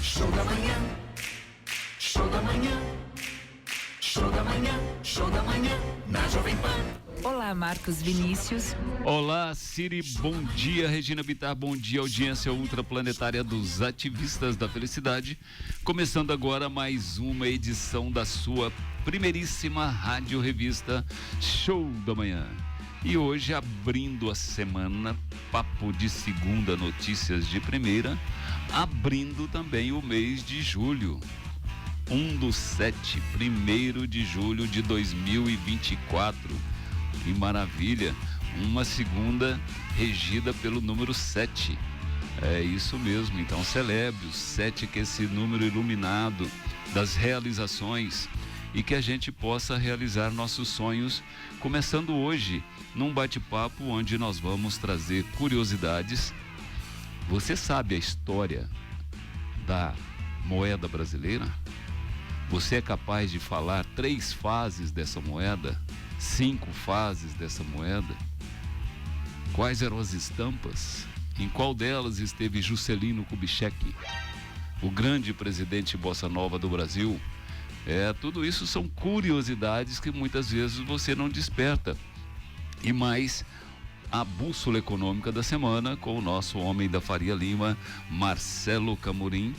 Show da manhã, show da manhã, show da manhã, show da manhã, na Jovem Pan. Olá, Marcos Vinícius. Olá, Siri, bom dia. Regina Bittar, bom dia. Audiência ultraplanetária dos ativistas da felicidade. Começando agora mais uma edição da sua primeiríssima rádio revista Show da Manhã. E hoje, abrindo a semana, papo de segunda, notícias de primeira, abrindo também o mês de julho. 1/7, 1º de julho de 2024. Que maravilha, uma segunda regida pelo número 7. É isso mesmo, então celebre o 7, que é esse número iluminado das realizações, e que a gente possa realizar nossos sonhos, começando hoje num bate-papo onde nós vamos trazer curiosidades. Você sabe a história da moeda brasileira? Você é capaz de falar 3 fases dessa moeda? 5 fases dessa moeda? Quais eram as estampas? Em qual delas esteve Juscelino Kubitschek, o grande presidente bossa nova do Brasil? Tudo isso são curiosidades que muitas vezes você não desperta. E mais a bússola econômica da semana com o nosso homem da Faria Lima, Marcelo Camorim.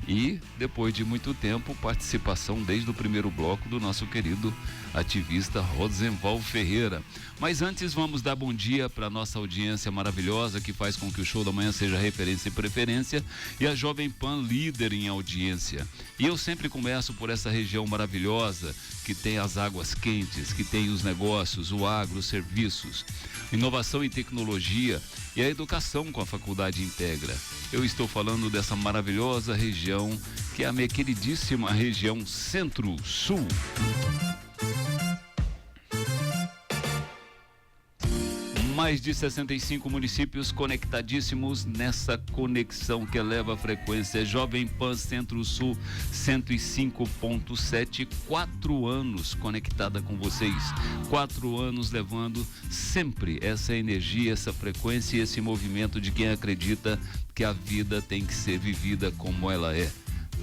E, depois de muito tempo, participação desde o primeiro bloco do nosso querido ativista Rosenval Ferreira. Mas antes, vamos dar bom dia para a nossa audiência maravilhosa, que faz com que o Show da Manhã seja referência e preferência, e a Jovem Pan líder em audiência. E eu sempre começo por essa região maravilhosa, que tem as águas quentes, que tem os negócios, o agro, os serviços, inovação e tecnologia, e a educação com a Faculdade Integra. Eu estou falando dessa maravilhosa região, que é a minha queridíssima região Centro-Sul. Mais de 65 municípios conectadíssimos nessa conexão que eleva a frequência. Jovem Pan Centro-Sul 105.7, 4 anos conectada com vocês, 4 anos levando sempre essa energia, essa frequência e esse movimento de quem acredita que a vida tem que ser vivida como ela é,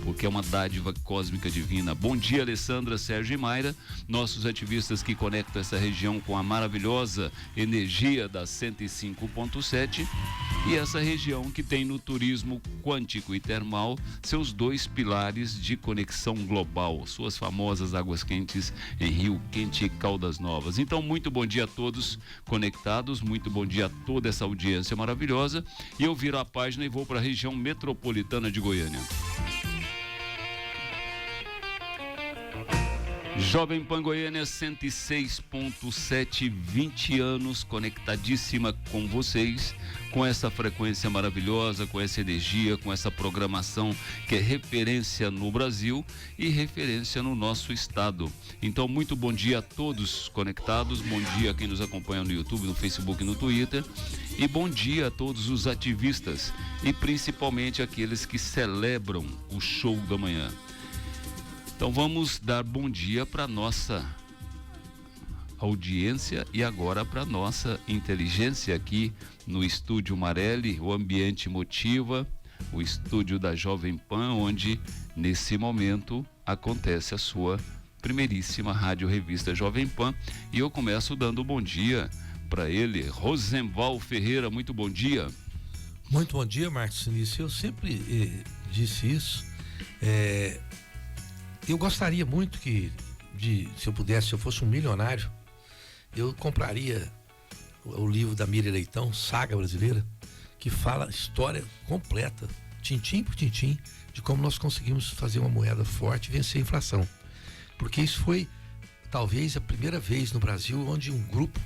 porque é uma dádiva cósmica divina. Bom dia, Alessandra, Sérgio e Mayra, nossos ativistas que conectam essa região com a maravilhosa energia da 105.7, e essa região que tem no turismo quântico e termal seus 2 pilares de conexão global, suas famosas águas quentes em Rio Quente e Caldas Novas. Então, muito bom dia a todos conectados, muito bom dia a toda essa audiência maravilhosa, e eu viro a página e vou para a região metropolitana de Goiânia. Jovem Pan Goiânia 106.7, 20 anos conectadíssima com vocês, com essa frequência maravilhosa, com essa energia, com essa programação que é referência no Brasil e referência no nosso estado. Então, muito bom dia a todos conectados, bom dia a quem nos acompanha no YouTube, no Facebook e no Twitter, e bom dia a todos os ativistas e principalmente aqueles que celebram o Show da Manhã. Então vamos dar bom dia para nossa audiência e agora para nossa inteligência aqui no Estúdio Marelli, o ambiente motiva, o estúdio da Jovem Pan, onde nesse momento acontece a sua primeiríssima rádio revista Jovem Pan, e eu começo dando bom dia para ele, Rosenval Ferreira. Muito bom dia. Muito bom dia, Marcos Vinícius. Eu sempre disse isso. Eu gostaria muito se eu fosse um milionário, eu compraria o livro da Miriam Leitão, Saga Brasileira, que fala a história completa, tintim por tintim, de como nós conseguimos fazer uma moeda forte e vencer a inflação. Porque isso foi, talvez, a primeira vez no Brasil onde um grupo,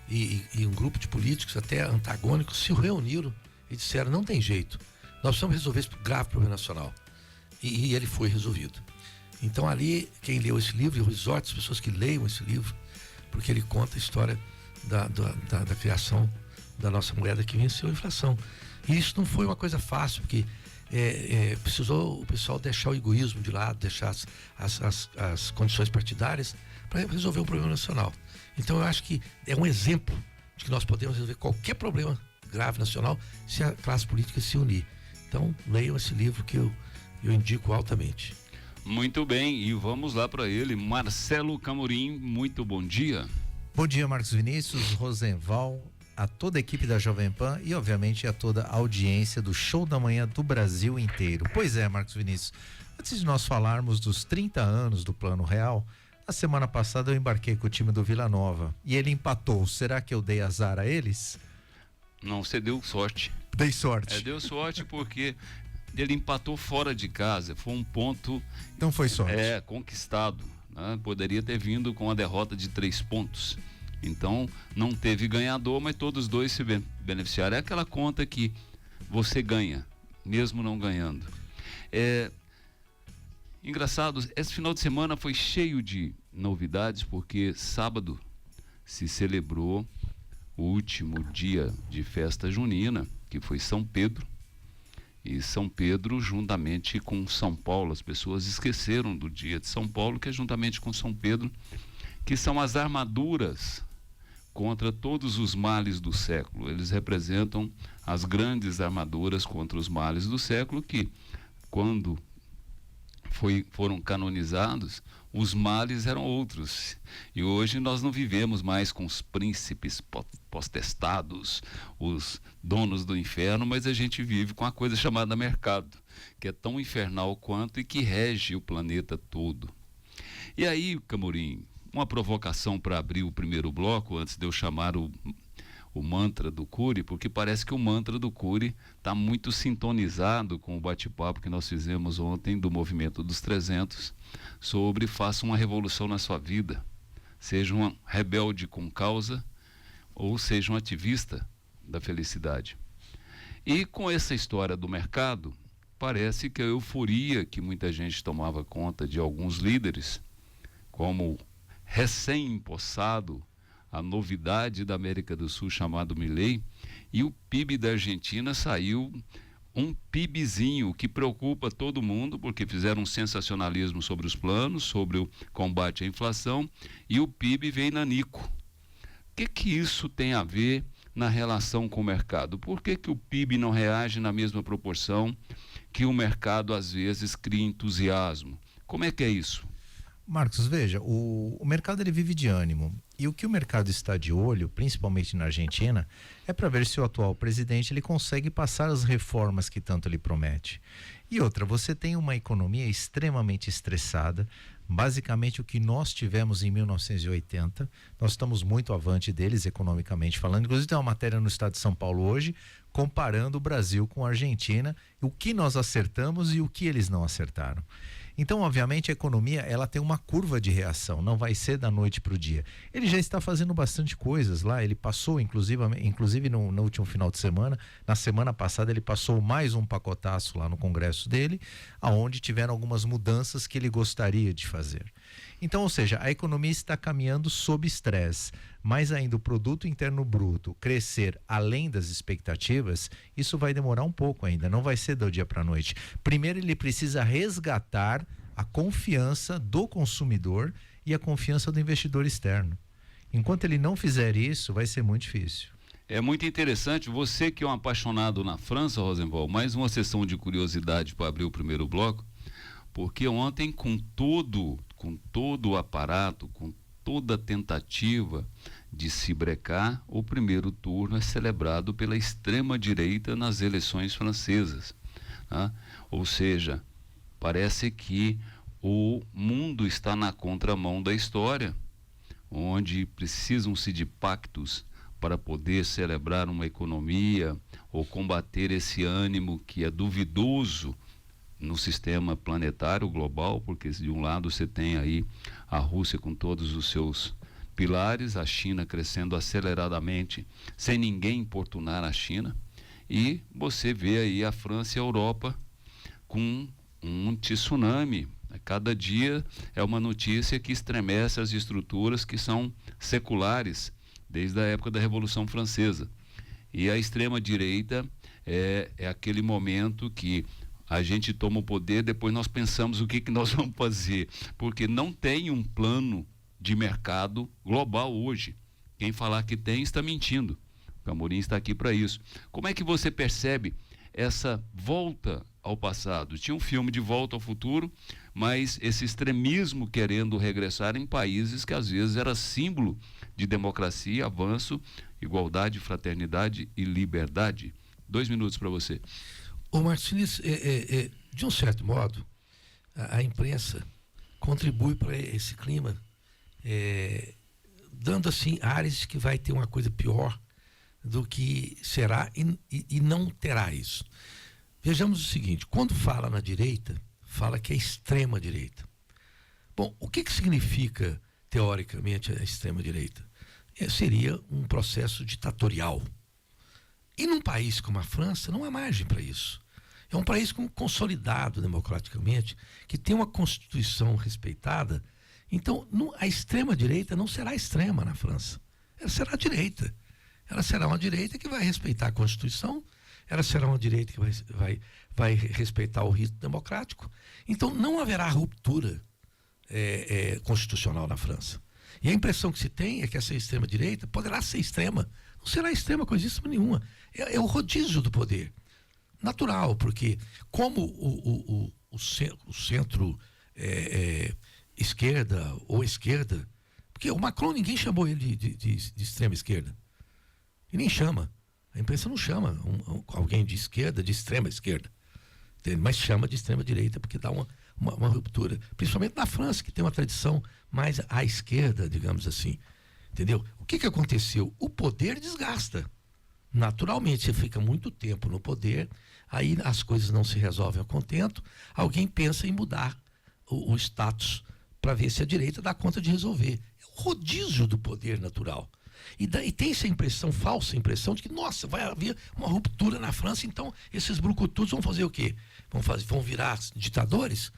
e um grupo de políticos até antagônicos, se reuniram e disseram: não tem jeito, nós precisamos resolver esse grave problema nacional. E ele foi resolvido. Então ali, quem leu esse livro, e eu exorto as pessoas que leiam esse livro, porque ele conta a história da criação da nossa moeda que venceu a inflação. E isso não foi uma coisa fácil, porque precisou o pessoal deixar o egoísmo de lado, deixar as condições partidárias para resolver um problema nacional. Então eu acho que é um exemplo de que nós podemos resolver qualquer problema grave nacional se a classe política se unir. Então leiam esse livro que eu Eu indico altamente. Muito bem, e vamos lá para ele, Marcelo Camorim, muito bom dia. Bom dia, Marcos Vinícius, Rosenval, a toda a equipe da Jovem Pan e, obviamente, a toda a audiência do Show da Manhã do Brasil inteiro. Pois é, Marcos Vinícius, antes de nós falarmos dos 30 anos do Plano Real, a semana passada eu embarquei com o time do Vila Nova e ele empatou. Será que eu dei azar a eles? Não, você deu sorte. Dei sorte. Deu sorte porque ele empatou fora de casa, foi um ponto Então foi sorte. Conquistado, né? Poderia ter vindo com a derrota de 3 pontos. Então não teve ganhador, mas todos dois se beneficiaram. É aquela conta que você ganha, mesmo não ganhando. Engraçado, esse final de semana foi cheio de novidades, porque sábado se celebrou o último dia de festa junina, que foi São Pedro. E São Pedro, juntamente com São Paulo, as pessoas esqueceram do dia de São Paulo, que é juntamente com São Pedro, que são as armaduras contra todos os males do século. Eles representam as grandes armaduras contra os males do século, que quando foram canonizados, os males eram outros. E hoje nós não vivemos mais com os príncipes potestados, os donos do inferno, mas a gente vive com a coisa chamada mercado, que é tão infernal quanto e que rege o planeta todo. E aí, Camorim, uma provocação para abrir o primeiro bloco, antes de eu chamar o mantra do Cury, porque parece que o mantra do Cury está muito sintonizado com o bate-papo que nós fizemos ontem do Movimento dos 300 sobre faça uma revolução na sua vida, seja um rebelde com causa ou seja um ativista da felicidade. E com essa história do mercado, parece que a euforia que muita gente tomava conta de alguns líderes, como recém-empossado a novidade da América do Sul chamado Milei, e o PIB da Argentina saiu um PIBzinho que preocupa todo mundo, porque fizeram um sensacionalismo sobre os planos, sobre o combate à inflação, e o PIB vem nanico. O que isso tem a ver na relação com o mercado? Por que o PIB não reage na mesma proporção que o mercado às vezes cria entusiasmo? Como é que é isso? Marcos, veja, o mercado ele vive de ânimo, e o que o mercado está de olho, principalmente na Argentina, é para ver se o atual presidente ele consegue passar as reformas que tanto ele promete. E outra, você tem uma economia extremamente estressada, basicamente o que nós tivemos em 1980, nós estamos muito avante deles economicamente falando, inclusive tem uma matéria no estado de São Paulo hoje, comparando o Brasil com a Argentina, o que nós acertamos e o que eles não acertaram. Então, obviamente, a economia ela tem uma curva de reação, não vai ser da noite para o dia. Ele já está fazendo bastante coisas lá, ele passou, inclusive no último final de semana, na semana passada ele passou mais um pacotaço lá no congresso dele, aonde tiveram algumas mudanças que ele gostaria de fazer. Então, ou seja, a economia está caminhando sob estresse, mais ainda o produto interno bruto crescer além das expectativas, isso vai demorar um pouco ainda, não vai ser do dia para a noite. Primeiro ele precisa resgatar a confiança do consumidor e a confiança do investidor externo. Enquanto ele não fizer isso, vai ser muito difícil. É muito interessante, você que é um apaixonado na França, Rosenval, mais uma sessão de curiosidade para abrir o primeiro bloco, porque ontem com todo o aparato, com toda a tentativa de se brecar, o primeiro turno é celebrado pela extrema-direita nas eleições francesas, né? Ou seja, parece que o mundo está na contramão da história, onde precisam-se de pactos para poder celebrar uma economia ou combater esse ânimo que é duvidoso no sistema planetário global, porque de um lado você tem aí a Rússia com todos os seus pilares, a China crescendo aceleradamente sem ninguém importunar a China, e você vê aí a França e a Europa com um tsunami. Cada dia é uma notícia que estremece as estruturas que são seculares desde a época da Revolução Francesa. E a extrema-direita é aquele momento que a gente toma o poder, depois nós pensamos o que nós vamos fazer, porque não tem um plano de mercado global hoje. Quem falar que tem está mentindo. O Camorim está aqui para isso. Como é que você percebe essa volta ao passado. Tinha um filme de Volta ao Futuro, mas esse extremismo querendo regressar em países que às vezes era símbolo de democracia, avanço, igualdade, fraternidade e liberdade. 2 minutos para você. Ô Martins, de um certo modo, a imprensa contribui para esse clima, dando assim áreas que vai ter uma coisa pior do que será e não terá isso. Vejamos o seguinte, quando fala na direita, fala que é extrema direita. Bom, o que significa teoricamente a extrema direita? Seria um processo ditatorial. E num país como a França não há margem para isso. É um país consolidado democraticamente, que tem uma Constituição respeitada. Então, a extrema-direita não será extrema na França. Ela será direita. Ela será uma direita que vai respeitar a Constituição, ela será uma direita que vai respeitar o rito democrático. Então, não haverá ruptura constitucional na França. E a impressão que se tem é que essa extrema-direita poderá ser extrema. Não será extrema coisíssima nenhuma. É o rodízio do poder. Natural, porque como o centro esquerda ou esquerda, porque o Macron ninguém chamou ele de extrema esquerda. E nem chama. A imprensa não chama alguém de esquerda, de extrema esquerda. Mas chama de extrema direita porque dá uma ruptura. Principalmente na França, que tem uma tradição mais à esquerda, digamos assim. Entendeu? O que aconteceu? O poder desgasta. Naturalmente, você fica muito tempo no poder, aí as coisas não se resolvem a contento, alguém pensa em mudar o status para ver se a direita dá conta de resolver. É o rodízio do poder natural. E tem essa impressão, falsa impressão, de que, nossa, vai haver uma ruptura na França, então esses brucutus vão fazer o quê? Vão virar ditadores?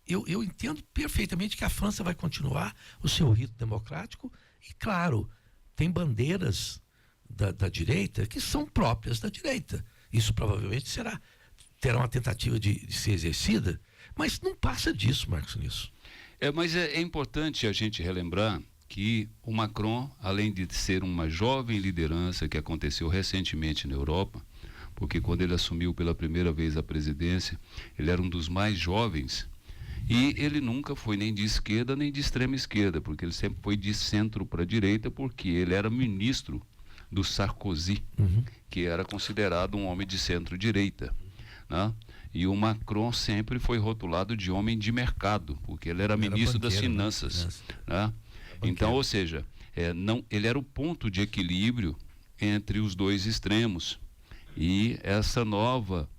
Eu entendo perfeitamente que a França vai continuar o seu rito democrático e, claro, tem bandeiras da direita que são próprias da direita. Isso provavelmente terá uma tentativa de ser exercida, mas não passa disso, Marcos, nisso. Mas é importante a gente relembrar que o Macron, além de ser uma jovem liderança que aconteceu recentemente na Europa, porque quando ele assumiu pela primeira vez a presidência, ele era um dos mais jovens, e ele nunca foi nem de esquerda nem de extrema esquerda, porque ele sempre foi de centro para a direita, porque ele era ministro do Sarkozy, que era considerado um homem de centro-direita, né? E o Macron sempre foi rotulado de homem de mercado, porque ele era ministro das Finanças, né? Então, ou seja, ele era o ponto de equilíbrio entre os dois extremos. E essa nova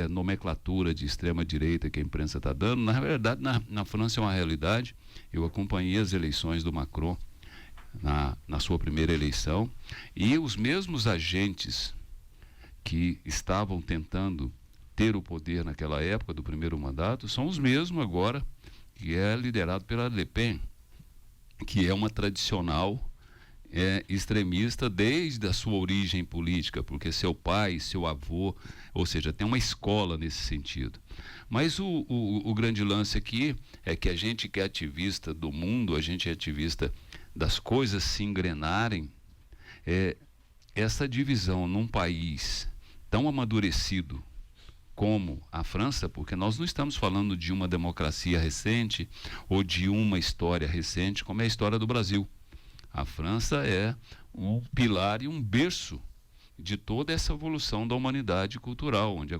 nomenclatura de extrema-direita que a imprensa está dando, na verdade, na França é uma realidade. Eu acompanhei as eleições do Macron na sua primeira eleição, e os mesmos agentes que estavam tentando ter o poder naquela época do primeiro mandato são os mesmos agora, que é liderado pela Le Pen, que é uma tradicional extremista desde a sua origem política, porque seu pai, seu avô, ou seja, tem uma escola nesse sentido. Mas o grande lance aqui é que a gente que é ativista do mundo, a gente é ativista das coisas se engrenarem, essa divisão num país tão amadurecido como a França, porque nós não estamos falando de uma democracia recente ou de uma história recente como é a história do Brasil. A França é um pilar e um berço de toda essa evolução da humanidade cultural, onde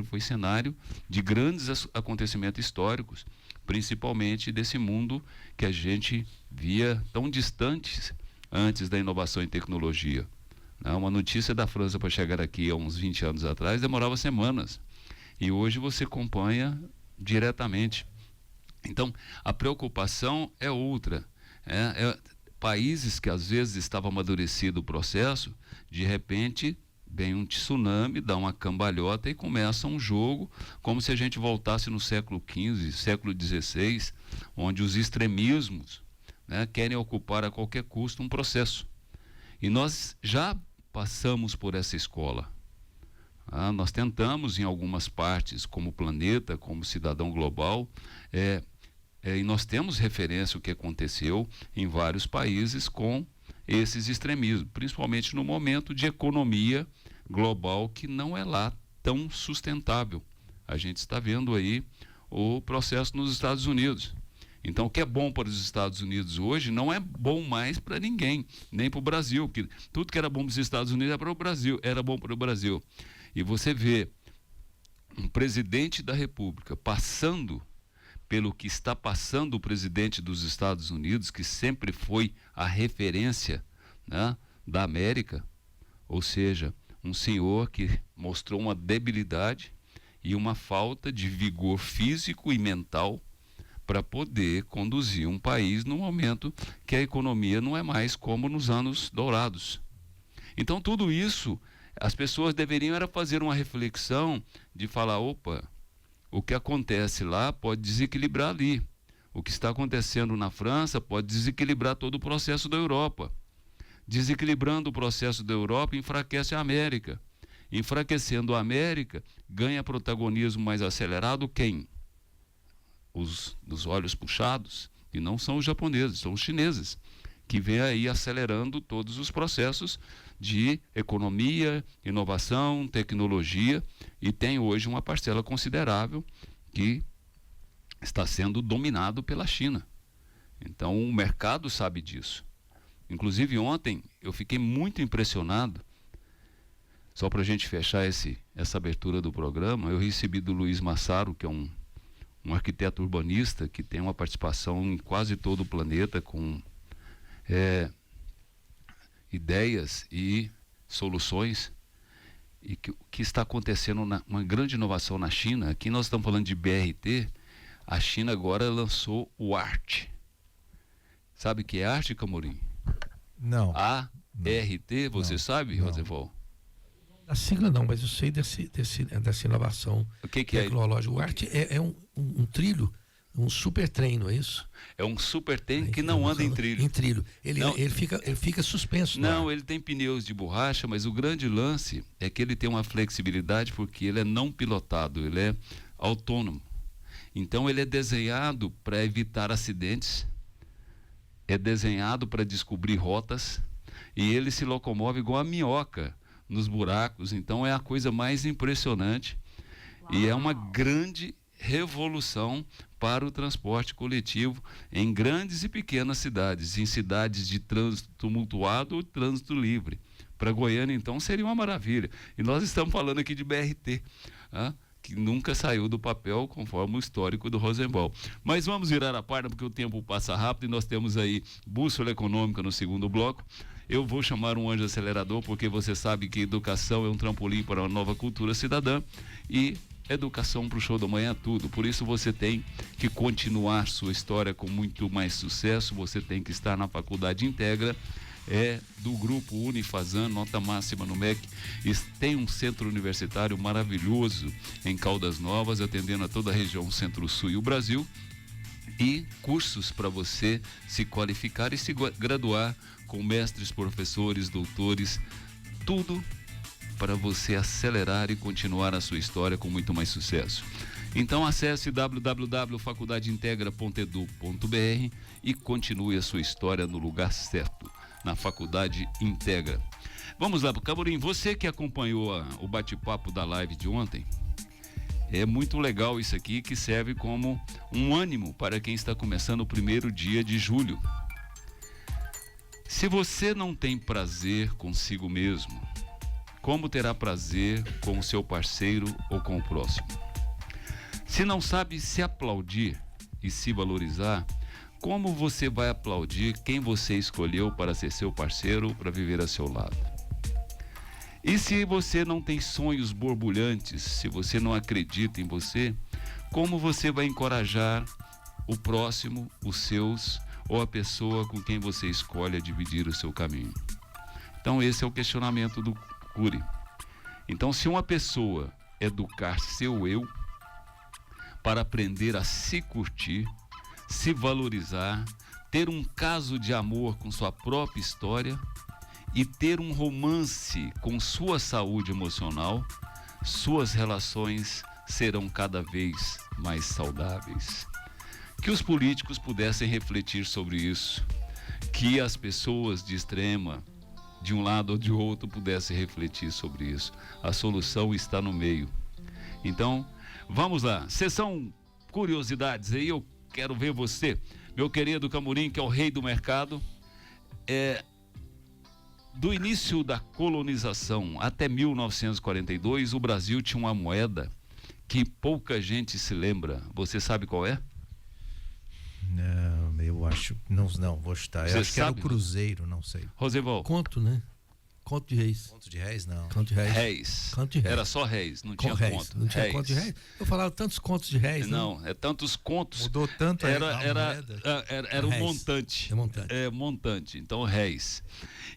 foi cenário de grandes acontecimentos históricos, principalmente desse mundo que a gente via tão distante antes da inovação em tecnologia. Uma notícia da França para chegar aqui há uns 20 anos atrás demorava semanas, e hoje você acompanha diretamente. Então, a preocupação é outra. Países que às vezes estavam amadurecido o processo, de repente vem um tsunami, dá uma cambalhota e começa um jogo como se a gente voltasse no século XV, século XVI, onde os extremismos querem ocupar a qualquer custo um processo. E nós já passamos por essa escola. Nós tentamos em algumas partes, como planeta, como cidadão global, e nós temos referência ao que aconteceu em vários países com esses extremismos, principalmente no momento de economia global que não é lá tão sustentável. A gente está vendo aí o processo nos Estados Unidos. Então, o que é bom para os Estados Unidos hoje não é bom mais para ninguém, nem para o Brasil. Que tudo que era bom para os Estados Unidos era bom para o Brasil. E você vê um presidente da República passando pelo que está passando o presidente dos Estados Unidos, que sempre foi a referência, né, da América, ou seja, um senhor que mostrou uma debilidade e uma falta de vigor físico e mental para poder conduzir um país no momento que a economia não é mais como nos anos dourados. Então, tudo isso, as pessoas deveriam era fazer uma reflexão de falar, opa, o que acontece lá pode desequilibrar ali. O que está acontecendo na França pode desequilibrar todo o processo da Europa. Desequilibrando o processo da Europa, enfraquece a América. Enfraquecendo a América, ganha protagonismo mais acelerado quem? Os dos olhos puxados, e não são os japoneses, são os chineses, que vêm aí acelerando todos os processos de economia, inovação, tecnologia, e tem hoje uma parcela considerável que está sendo dominado pela China. Então o mercado sabe disso. Inclusive ontem eu fiquei muito impressionado, só para a gente fechar essa abertura do programa, eu recebi do Luiz Massaro, que é um arquiteto urbanista que tem uma participação em quase todo o planeta com ideias e soluções, e que está acontecendo uma grande inovação na China. Aqui nós estamos falando de BRT, a China agora lançou o ART. Sabe o que é ART, Camorim? Não. ART, você sabe, não. Rosenval? A sigla não, mas eu sei dessa inovação tecnológica. O ART é um trilho, um super trem, não é isso? É um super trem que não anda em trilho. Em trilho. Ele fica suspenso. Não, ele tem pneus de borracha, mas o grande lance é que ele tem uma flexibilidade porque ele é não pilotado, ele é autônomo. Então ele é desenhado para evitar acidentes, é desenhado para descobrir rotas, e ele se locomove igual a minhoca nos buracos. Então é a coisa mais impressionante. Uau. E é uma grande revolução para o transporte coletivo em grandes e pequenas cidades, em cidades de trânsito tumultuado ou trânsito livre. Para Goiânia, então, seria uma maravilha. E nós estamos falando aqui de BRT, que nunca saiu do papel, conforme o histórico do Rosenval. Mas vamos virar a página, porque o tempo passa rápido e nós temos aí bússola econômica no segundo bloco. Eu vou chamar um anjo acelerador, porque você sabe que educação é um trampolim para uma nova cultura cidadã, e educação para o show da manhã é tudo. Por isso você tem que continuar sua história com muito mais sucesso, você tem que estar na Faculdade Integra, do grupo Unifazan, nota máxima no MEC. Tem um centro universitário maravilhoso em Caldas Novas, atendendo a toda a região Centro-Sul e o Brasil, e cursos para você se qualificar e se graduar com mestres, professores, doutores, tudo para você acelerar e continuar a sua história com muito mais sucesso. Então acesse www.faculdadeintegra.edu.br e continue a sua história no lugar certo, na Faculdade Integra. Vamos lá, Camorim, você que acompanhou o bate-papo da live de ontem, é muito legal isso aqui, que serve como um ânimo para quem está começando o primeiro dia de julho. Se você não tem prazer consigo mesmo, como terá prazer com o seu parceiro ou com o próximo? Se não sabe se aplaudir e se valorizar, como você vai aplaudir quem você escolheu para ser seu parceiro, para viver a seu lado? E se você não tem sonhos borbulhantes, se você não acredita em você, como você vai encorajar o próximo, os seus, ou a pessoa com quem você escolhe a dividir o seu caminho? Então esse é o questionamento do Cury. Então, se uma pessoa educar seu eu para aprender a se curtir, se valorizar, ter um caso de amor com sua própria história e ter um romance com sua saúde emocional, suas relações serão cada vez mais saudáveis. Que os políticos pudessem refletir sobre isso, que as pessoas de extrema de um lado ou de outro, pudesse refletir sobre isso. A solução está no meio. Então, vamos lá. Sessão curiosidades aí, eu quero ver você, meu querido Camorim, que é o rei do mercado. Do início da colonização até 1942, o Brasil tinha uma moeda que pouca gente se lembra. Você sabe qual é? Não, eu acho. Não, vou chutar. Eu Você acho que era o sabe? Cruzeiro, não sei. Rosenval. Conto, né? Conto de réis. Conto de réis, não. Conto de réis. Réis. Conto de réis. Era só réis, não Com tinha réis. conto. Não tinha Réis. conto de réis. Eu falava tantos contos de réis. né? Não, é tantos contos. Mudou tanto a moeda. Era um Réis. montante. É montante. É montante, então réis.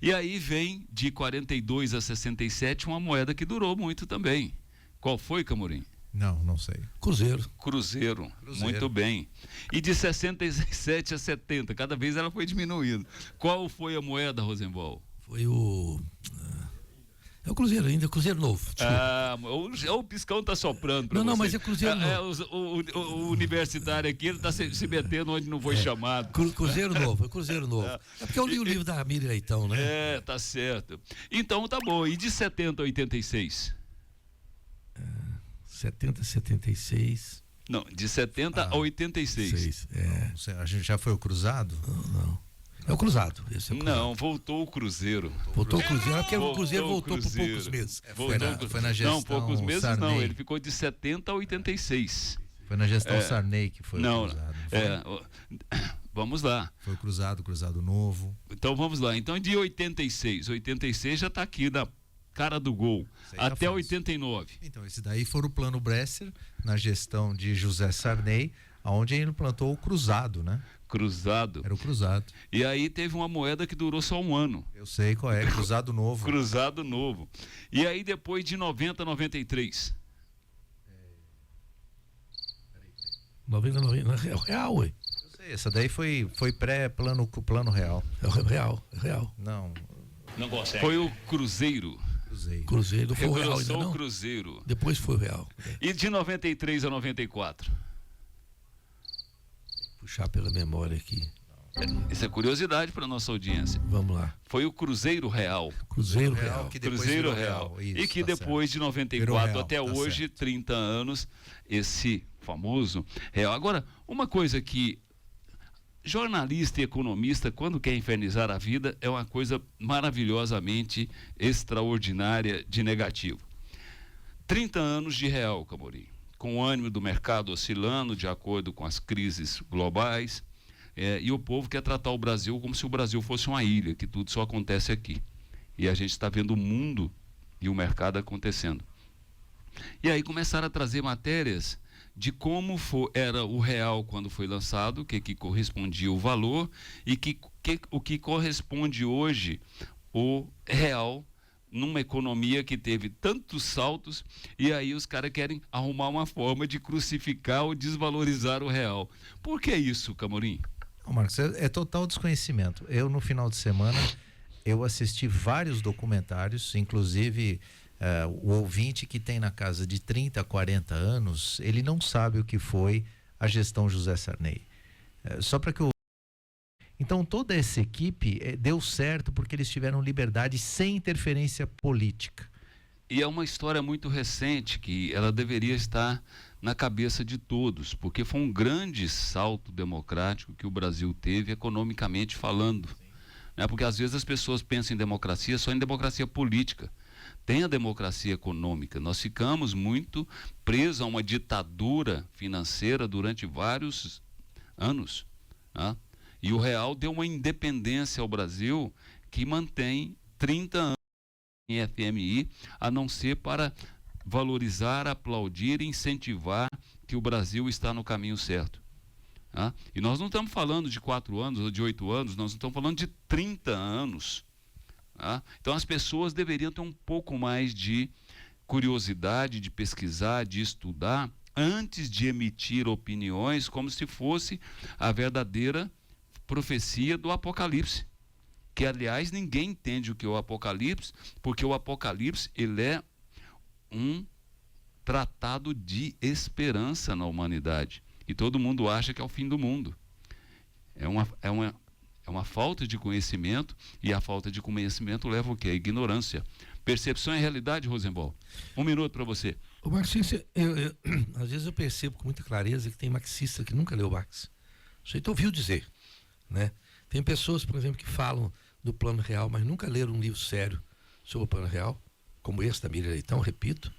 E aí vem de 42 a 67 uma moeda que durou muito também. Qual foi, Camorim? Não sei. Cruzeiro. Cruzeiro. Cruzeiro. Muito bem. E de 67 a 70, cada vez ela foi diminuindo. Qual foi a moeda, Rosenval? Foi o. É o Cruzeiro ainda, Cruzeiro Novo. Desculpa. O Piscão tá soprando pra Não, você. mas é Cruzeiro Novo. O universitário aqui, ele tá se metendo onde não foi chamado. Cruzeiro Novo, é Cruzeiro Novo. É porque eu li o livro da Miriam Leitão, né? Tá certo. Então tá bom. E de 70 a 86? 70, 76. Não, de 70 a 86. 6. É. Não sei, a gente já foi o Cruzado? Não. É o Cruzado. Esse é o Cruzado. Não, voltou o Cruzeiro. Voltou o Cruzeiro, porque o Cruzeiro voltou por Cruzeiro. poucos meses. Foi na gestão Não, poucos meses Sarney. não. Ele ficou de 70 a 86. Foi na gestão Sarney que foi Não, o Cruzado. vamos lá. Foi o Cruzado Novo. Então vamos lá. Então de 86. 86 já está aqui na cara do gol. Isso aí já Até faz. 89. Então, esse daí foi o plano Bresser, na gestão de José Sarney, onde ele implantou o Cruzado, né? Cruzado. Era o Cruzado. E aí teve uma moeda que durou só um ano. Eu sei qual é, Cruzado Novo. Cruzado Novo. E aí depois de 90 a 93. 90, é o real, ué. Eu sei, essa daí foi pré-plano real. É o real, é o real. Não, Foi o Cruzeiro. Cruzei. Cruzeiro, não foi o real ainda Regrossou o não? Cruzeiro. Depois foi o real. E de 93 a 94. Puxar pela memória aqui. Isso é curiosidade para nossa audiência. Vamos lá. Foi o Cruzeiro Real. Cruzeiro real. que depois Cruzeiro virou Real. Isso, E que tá depois de Virou 94 real, até tá hoje, certo. 30 anos, esse famoso real. Agora, uma coisa que jornalista e economista, quando quer infernizar a vida, é uma coisa maravilhosamente extraordinária de negativo. 30 anos de real, Camorim, com o ânimo do mercado oscilando de acordo com as crises globais, e o povo quer tratar o Brasil como se o Brasil fosse uma ilha, que tudo só acontece aqui. E a gente está vendo o mundo e o mercado acontecendo. E aí começaram a trazer matérias de como era o real quando foi lançado, o que correspondia o valor e o que corresponde hoje o real numa economia que teve tantos saltos, e aí os caras querem arrumar uma forma de crucificar ou desvalorizar o real. Por que isso, Camorim? Não, Marcos, é total desconhecimento. Eu, no final de semana, eu assisti vários documentários, inclusive o ouvinte que tem na casa de 30, 40 anos, ele não sabe o que foi a gestão José Sarney. Só para que eu... Então, toda essa equipe deu certo porque eles tiveram liberdade sem interferência política. E é uma história muito recente que ela deveria estar na cabeça de todos, porque foi um grande salto democrático que o Brasil teve economicamente falando. Né? Porque às vezes as pessoas pensam em democracia só em democracia política. Tem a democracia econômica. Nós ficamos muito presos a uma ditadura financeira durante vários anos. Né? E o real deu uma independência ao Brasil que mantém 30 anos em FMI, a não ser para valorizar, aplaudir e incentivar que o Brasil está no caminho certo. Né? E nós não estamos falando de 4 anos ou de 8 anos, nós estamos falando de 30 anos. Então as pessoas deveriam ter um pouco mais de curiosidade, de pesquisar, de estudar, antes de emitir opiniões como se fosse a verdadeira profecia do Apocalipse. Que, aliás, ninguém entende o que é o Apocalipse, porque o Apocalipse ele é um tratado de esperança na humanidade. E todo mundo acha que é o fim do mundo. É uma falta de conhecimento, e a falta de conhecimento leva o quê? A ignorância. Percepção é realidade, Rosenbaum. 1 minuto para você. O marxista, às vezes eu percebo com muita clareza que tem marxista que nunca leu Marx. O sujeito ouviu dizer, né? Tem pessoas, por exemplo, que falam do plano real, mas nunca leram um livro sério sobre o plano real, como esse da Miriam Leitão, repito,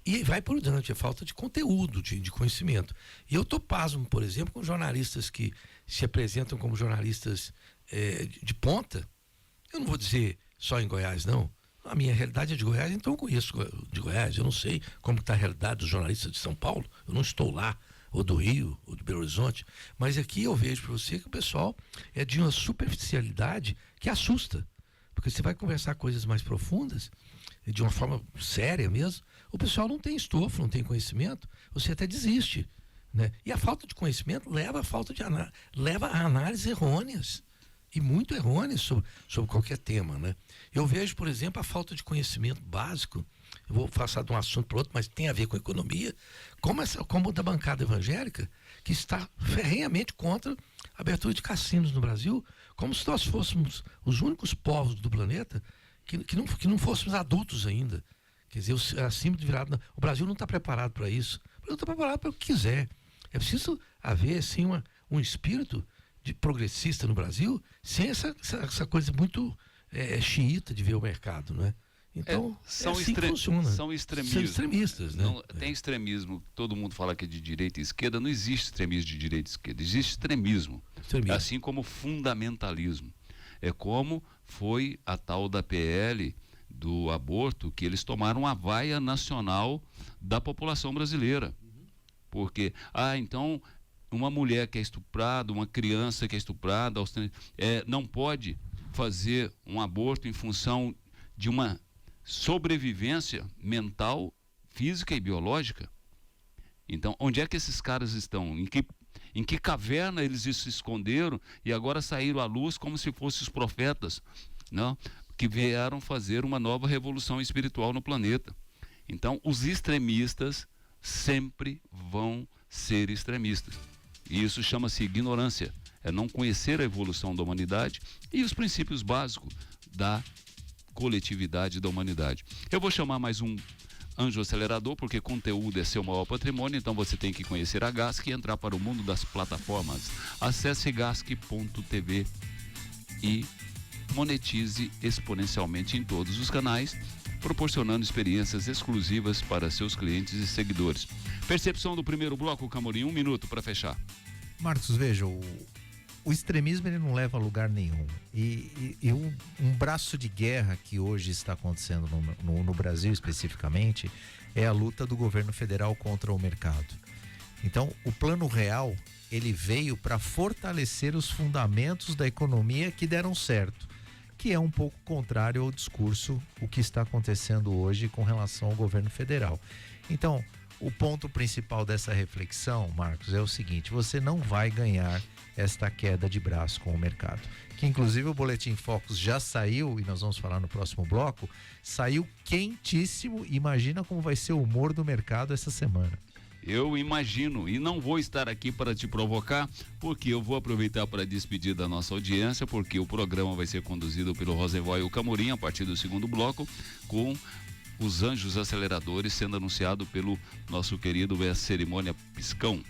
e vai por diante, a falta de conteúdo, de conhecimento. E eu tô pasmo, por exemplo, com jornalistas que se apresentam como jornalistas de ponta. Eu não vou dizer só em Goiás, não. A minha realidade é de Goiás, então eu conheço de Goiás. Eu não sei como está a realidade dos jornalistas de São Paulo. Eu não estou lá, ou do Rio, ou de Belo Horizonte. Mas aqui eu vejo para você que o pessoal é de uma superficialidade que assusta. Porque você vai conversar coisas mais profundas, de uma forma séria mesmo, o pessoal não tem estofo, não tem conhecimento, você até desiste, né? E a falta de conhecimento leva a análises errôneas, e muito errôneas sobre qualquer tema, né? Eu vejo, por exemplo, a falta de conhecimento básico, eu vou passar de um assunto para outro, mas tem a ver com economia, como da bancada evangélica, que está ferrenhamente contra a abertura de cassinos no Brasil, como se nós fôssemos os únicos povos do planeta que não fôssemos adultos ainda. Quer dizer, acima de virado. O Brasil não está preparado para isso. O Brasil está preparado para o que quiser. É preciso haver, assim, um espírito de progressista no Brasil, sem essa coisa muito xiita de ver o mercado, não é? Então, são assim que funciona. São extremistas. São extremistas, né? Não, tem extremismo, todo mundo fala que é de direita e esquerda, não existe extremismo de direita e esquerda, existe extremismo. Assim como fundamentalismo. É como foi a tal da PL do aborto, que eles tomaram a vaia nacional da população brasileira. Porque, então, uma mulher que é estuprada, uma criança que é estuprada, não pode fazer um aborto em função de uma sobrevivência mental, física e biológica. Então, onde é que esses caras estão? Em que caverna eles se esconderam e agora saíram à luz como se fossem os profetas, não? Que vieram fazer uma nova revolução espiritual no planeta. Então, os extremistas sempre vão ser extremistas. E isso chama-se ignorância. É não conhecer a evolução da humanidade e os princípios básicos da coletividade da humanidade. Eu vou chamar mais um anjo acelerador, porque conteúdo é seu maior patrimônio, então você tem que conhecer a GASC e entrar para o mundo das plataformas. Acesse gasc.tv e monetize exponencialmente em todos os canais, proporcionando experiências exclusivas para seus clientes e seguidores. Percepção do primeiro bloco, Camorim, 1 minuto para fechar. Marcos, veja, o extremismo ele não leva a lugar nenhum. E um braço de guerra que hoje está acontecendo no Brasil especificamente é a luta do governo federal contra o mercado. Então, o Plano Real, ele veio para fortalecer os fundamentos da economia que deram certo, que é um pouco contrário ao discurso, o que está acontecendo hoje com relação ao governo federal. Então, o ponto principal dessa reflexão, Marcos, é o seguinte: você não vai ganhar esta queda de braço com o mercado. Que inclusive o Boletim Focus já saiu, e nós vamos falar no próximo bloco, saiu quentíssimo. Imagina como vai ser o humor do mercado essa semana. Eu imagino, e não vou estar aqui para te provocar, porque eu vou aproveitar para despedir da nossa audiência, porque o programa vai ser conduzido pelo Rosenbaum e o Camorim a partir do segundo bloco, com os anjos aceleradores sendo anunciado pelo nosso querido Cerimônia Piscão.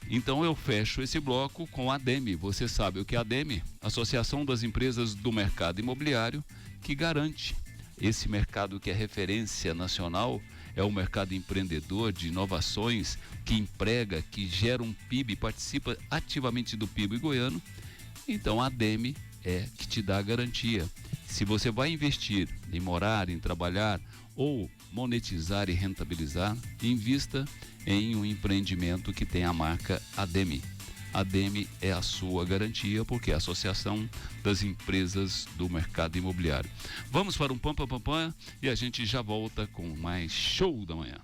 Então eu fecho esse bloco com a ADEME. Você sabe o que é a ADEME? Associação das Empresas do Mercado Imobiliário, que garante esse mercado que é referência nacional, é um mercado empreendedor de inovações, que emprega, que gera um PIB, participa ativamente do PIB goiano. Então a ADEME é que te dá a garantia. Se você vai investir em morar, em trabalhar ou monetizar e rentabilizar, invista em um empreendimento que tem a marca ADEME. ADEME é a sua garantia, porque é a Associação das Empresas do Mercado Imobiliário. Vamos para um pam e a gente já volta com mais Show da Manhã.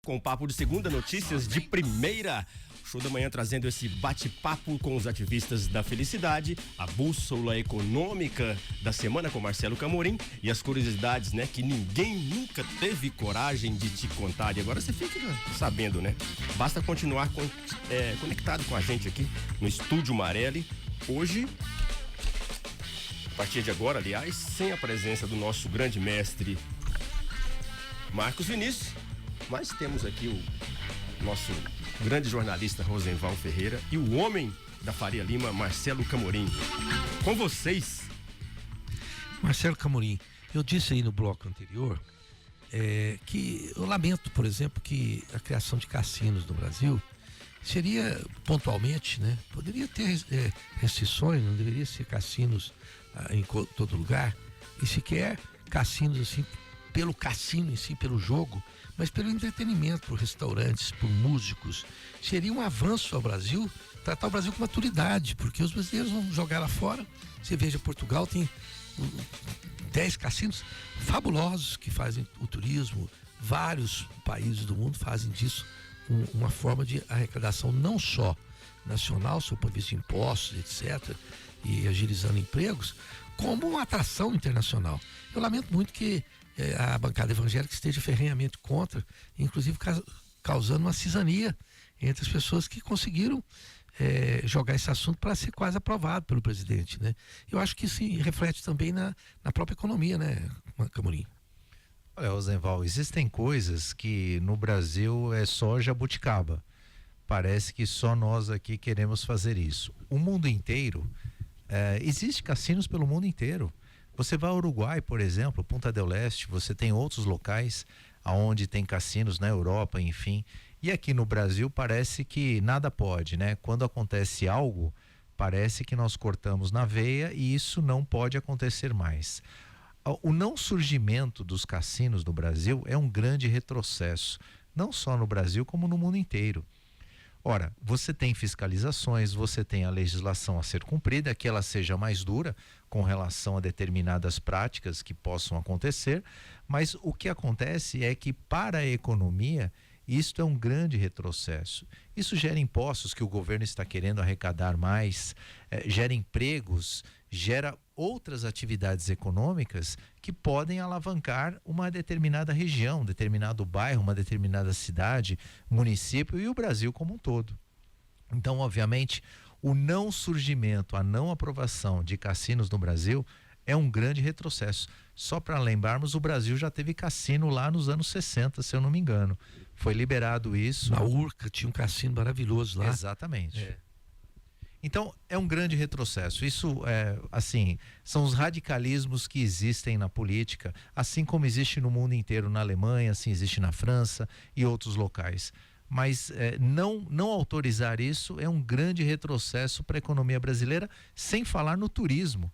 Com papo de segunda, notícias de primeira. Show da Manhã trazendo esse bate-papo com os ativistas da felicidade, a bússola econômica da semana com Marcelo Camorim e as curiosidades, né, que ninguém nunca teve coragem de te contar. E agora você fica sabendo, né? Basta continuar conectado com a gente aqui no Estúdio Marelli. Hoje, a partir de agora, aliás, sem a presença do nosso grande mestre Marcos Vinícius, mas temos aqui o nosso grande jornalista Rosenval Ferreira e o homem da Faria Lima, Marcelo Camorim. Com vocês. Marcelo Camorim, eu disse aí no bloco anterior que eu lamento, por exemplo, que a criação de cassinos no Brasil seria pontualmente, né? Poderia ter restrições, não deveria ser cassinos em todo lugar, e sequer cassinos assim, pelo cassino em si, pelo jogo, mas pelo entretenimento, por restaurantes, por músicos. Seria um avanço ao Brasil, tratar o Brasil com maturidade, porque os brasileiros vão jogar lá fora. Você veja, Portugal tem 10 cassinos fabulosos que fazem o turismo. Vários países do mundo fazem disso uma forma de arrecadação não só nacional, sob o ponto de vista de impostos, etc., e agilizando empregos, como uma atração internacional. Eu lamento muito que a bancada evangélica esteja ferrenhamente contra, inclusive causando uma cisania entre as pessoas que conseguiram jogar esse assunto para ser quase aprovado pelo presidente, né? Eu acho que isso reflete também na própria economia, né, Camorim? Olha, Rosenval, existem coisas que no Brasil é só jabuticaba. Parece que só nós aqui queremos fazer isso. O mundo inteiro, existe cassinos pelo mundo inteiro. Você vai ao Uruguai, por exemplo, Punta del Este, você tem outros locais onde tem cassinos na Europa, enfim. E aqui no Brasil parece que nada pode, né? Quando acontece algo, parece que nós cortamos na veia e isso não pode acontecer mais. O não surgimento dos cassinos no Brasil é um grande retrocesso, não só no Brasil como no mundo inteiro. Ora, você tem fiscalizações, você tem a legislação a ser cumprida, que ela seja mais dura com relação a determinadas práticas que possam acontecer, mas o que acontece é que para a economia isto é um grande retrocesso. Isso gera impostos que o governo está querendo arrecadar mais, gera empregos, gera outras atividades econômicas que podem alavancar uma determinada região, um determinado bairro, uma determinada cidade, município e o Brasil como um todo. Então, obviamente, o não surgimento, a não aprovação de cassinos no Brasil é um grande retrocesso. Só para lembrarmos, o Brasil já teve cassino lá nos anos 60, se eu não me engano. Foi liberado isso. Na Urca tinha um cassino maravilhoso lá. Exatamente. Então, é um grande retrocesso. Isso, assim, são os radicalismos que existem na política, assim como existe no mundo inteiro, na Alemanha, assim existe na França e outros locais. Mas não autorizar isso é um grande retrocesso para a economia brasileira, sem falar no turismo,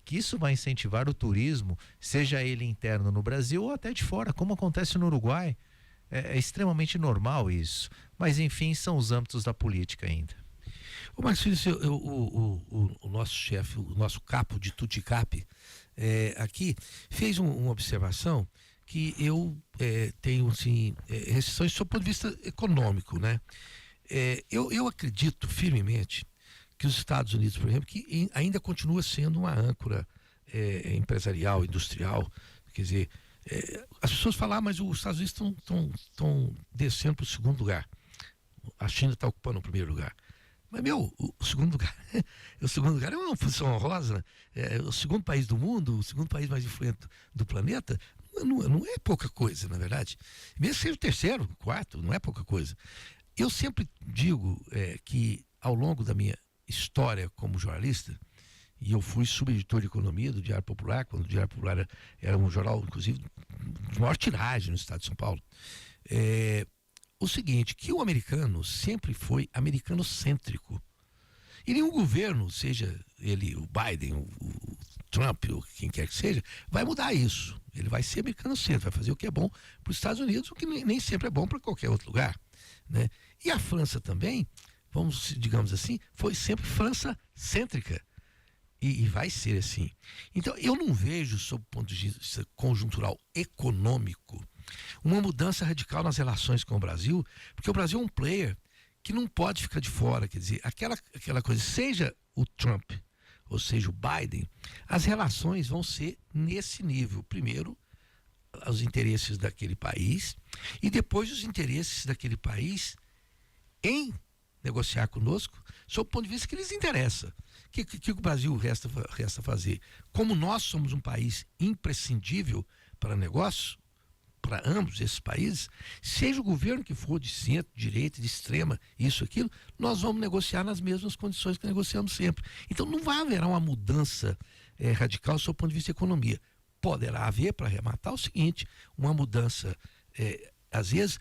que isso vai incentivar o turismo, seja ele interno no Brasil ou até de fora, como acontece no Uruguai. É extremamente normal isso. Mas, enfim, são os âmbitos da política ainda. Ô Marcos, o nosso chefe, o nosso capo de Tuticap aqui, fez uma observação que eu tenho, assim, restrições sob o ponto de vista econômico, né? Eu acredito firmemente que os Estados Unidos, por exemplo, que ainda continua sendo uma âncora empresarial, industrial, quer dizer, as pessoas falam, mas os Estados Unidos estão descendo para o segundo lugar, a China está ocupando o primeiro lugar. Mas, o segundo lugar é uma função honrosa, né? O segundo país do mundo, o segundo país mais influente do planeta, não é pouca coisa, na verdade. Mesmo seja o terceiro, o quarto, não é pouca coisa. Eu sempre digo que, ao longo da minha história como jornalista, e eu fui subeditor de economia do Diário Popular, quando o Diário Popular era um jornal, inclusive, de maior tiragem no estado de São Paulo, o seguinte, que o americano sempre foi americanocêntrico. E nenhum governo, seja ele o Biden, o Trump, ou quem quer que seja, vai mudar isso. Ele vai ser americanocêntrico, vai fazer o que é bom para os Estados Unidos, o que nem sempre é bom para qualquer outro lugar, né? E a França também, digamos assim, foi sempre França-cêntrica. E vai ser assim. Então, eu não vejo, sob o ponto de vista conjuntural econômico, uma mudança radical nas relações com o Brasil, porque o Brasil é um player que não pode ficar de fora. Quer dizer, aquela coisa, seja o Trump ou seja o Biden, as relações vão ser nesse nível. Primeiro, os interesses daquele país e depois os interesses daquele país em negociar conosco, sob o ponto de vista que lhes interessa. O que o Brasil resta fazer? Como nós somos um país imprescindível para negócio, para ambos esses países, seja o governo que for de centro, de direita, de extrema, isso, aquilo, nós vamos negociar nas mesmas condições que negociamos sempre. Então não vai haver uma mudança radical sob o ponto de vista da economia. Poderá haver, para arrematar, o seguinte, uma mudança, às vezes,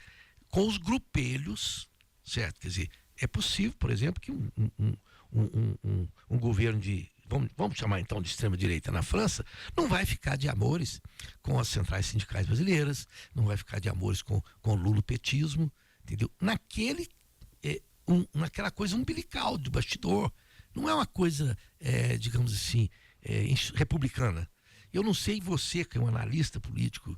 com os grupelhos, certo? Quer dizer, é possível, por exemplo, que um governo de, vamos chamar então de extrema-direita na França, não vai ficar de amores com as centrais sindicais brasileiras, não vai ficar de amores com o lulopetismo, entendeu? Naquela coisa umbilical de bastidor, não é uma coisa, digamos assim, republicana. Eu não sei você, que é um analista político,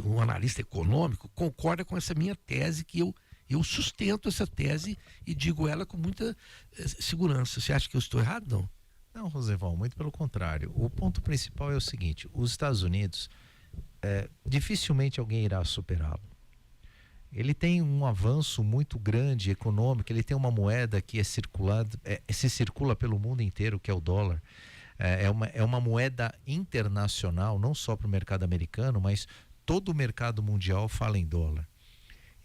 um analista econômico, concorda com essa minha tese, que eu sustento essa tese e digo ela com muita segurança. Você acha que eu estou errado, não? Não, Rosenval, muito pelo contrário. O ponto principal é o seguinte: os Estados Unidos, dificilmente alguém irá superá-lo. Ele tem um avanço muito grande econômico, ele tem uma moeda que se circula pelo mundo inteiro, que é o dólar. É uma moeda internacional, não só para o mercado americano, mas todo o mercado mundial fala em dólar.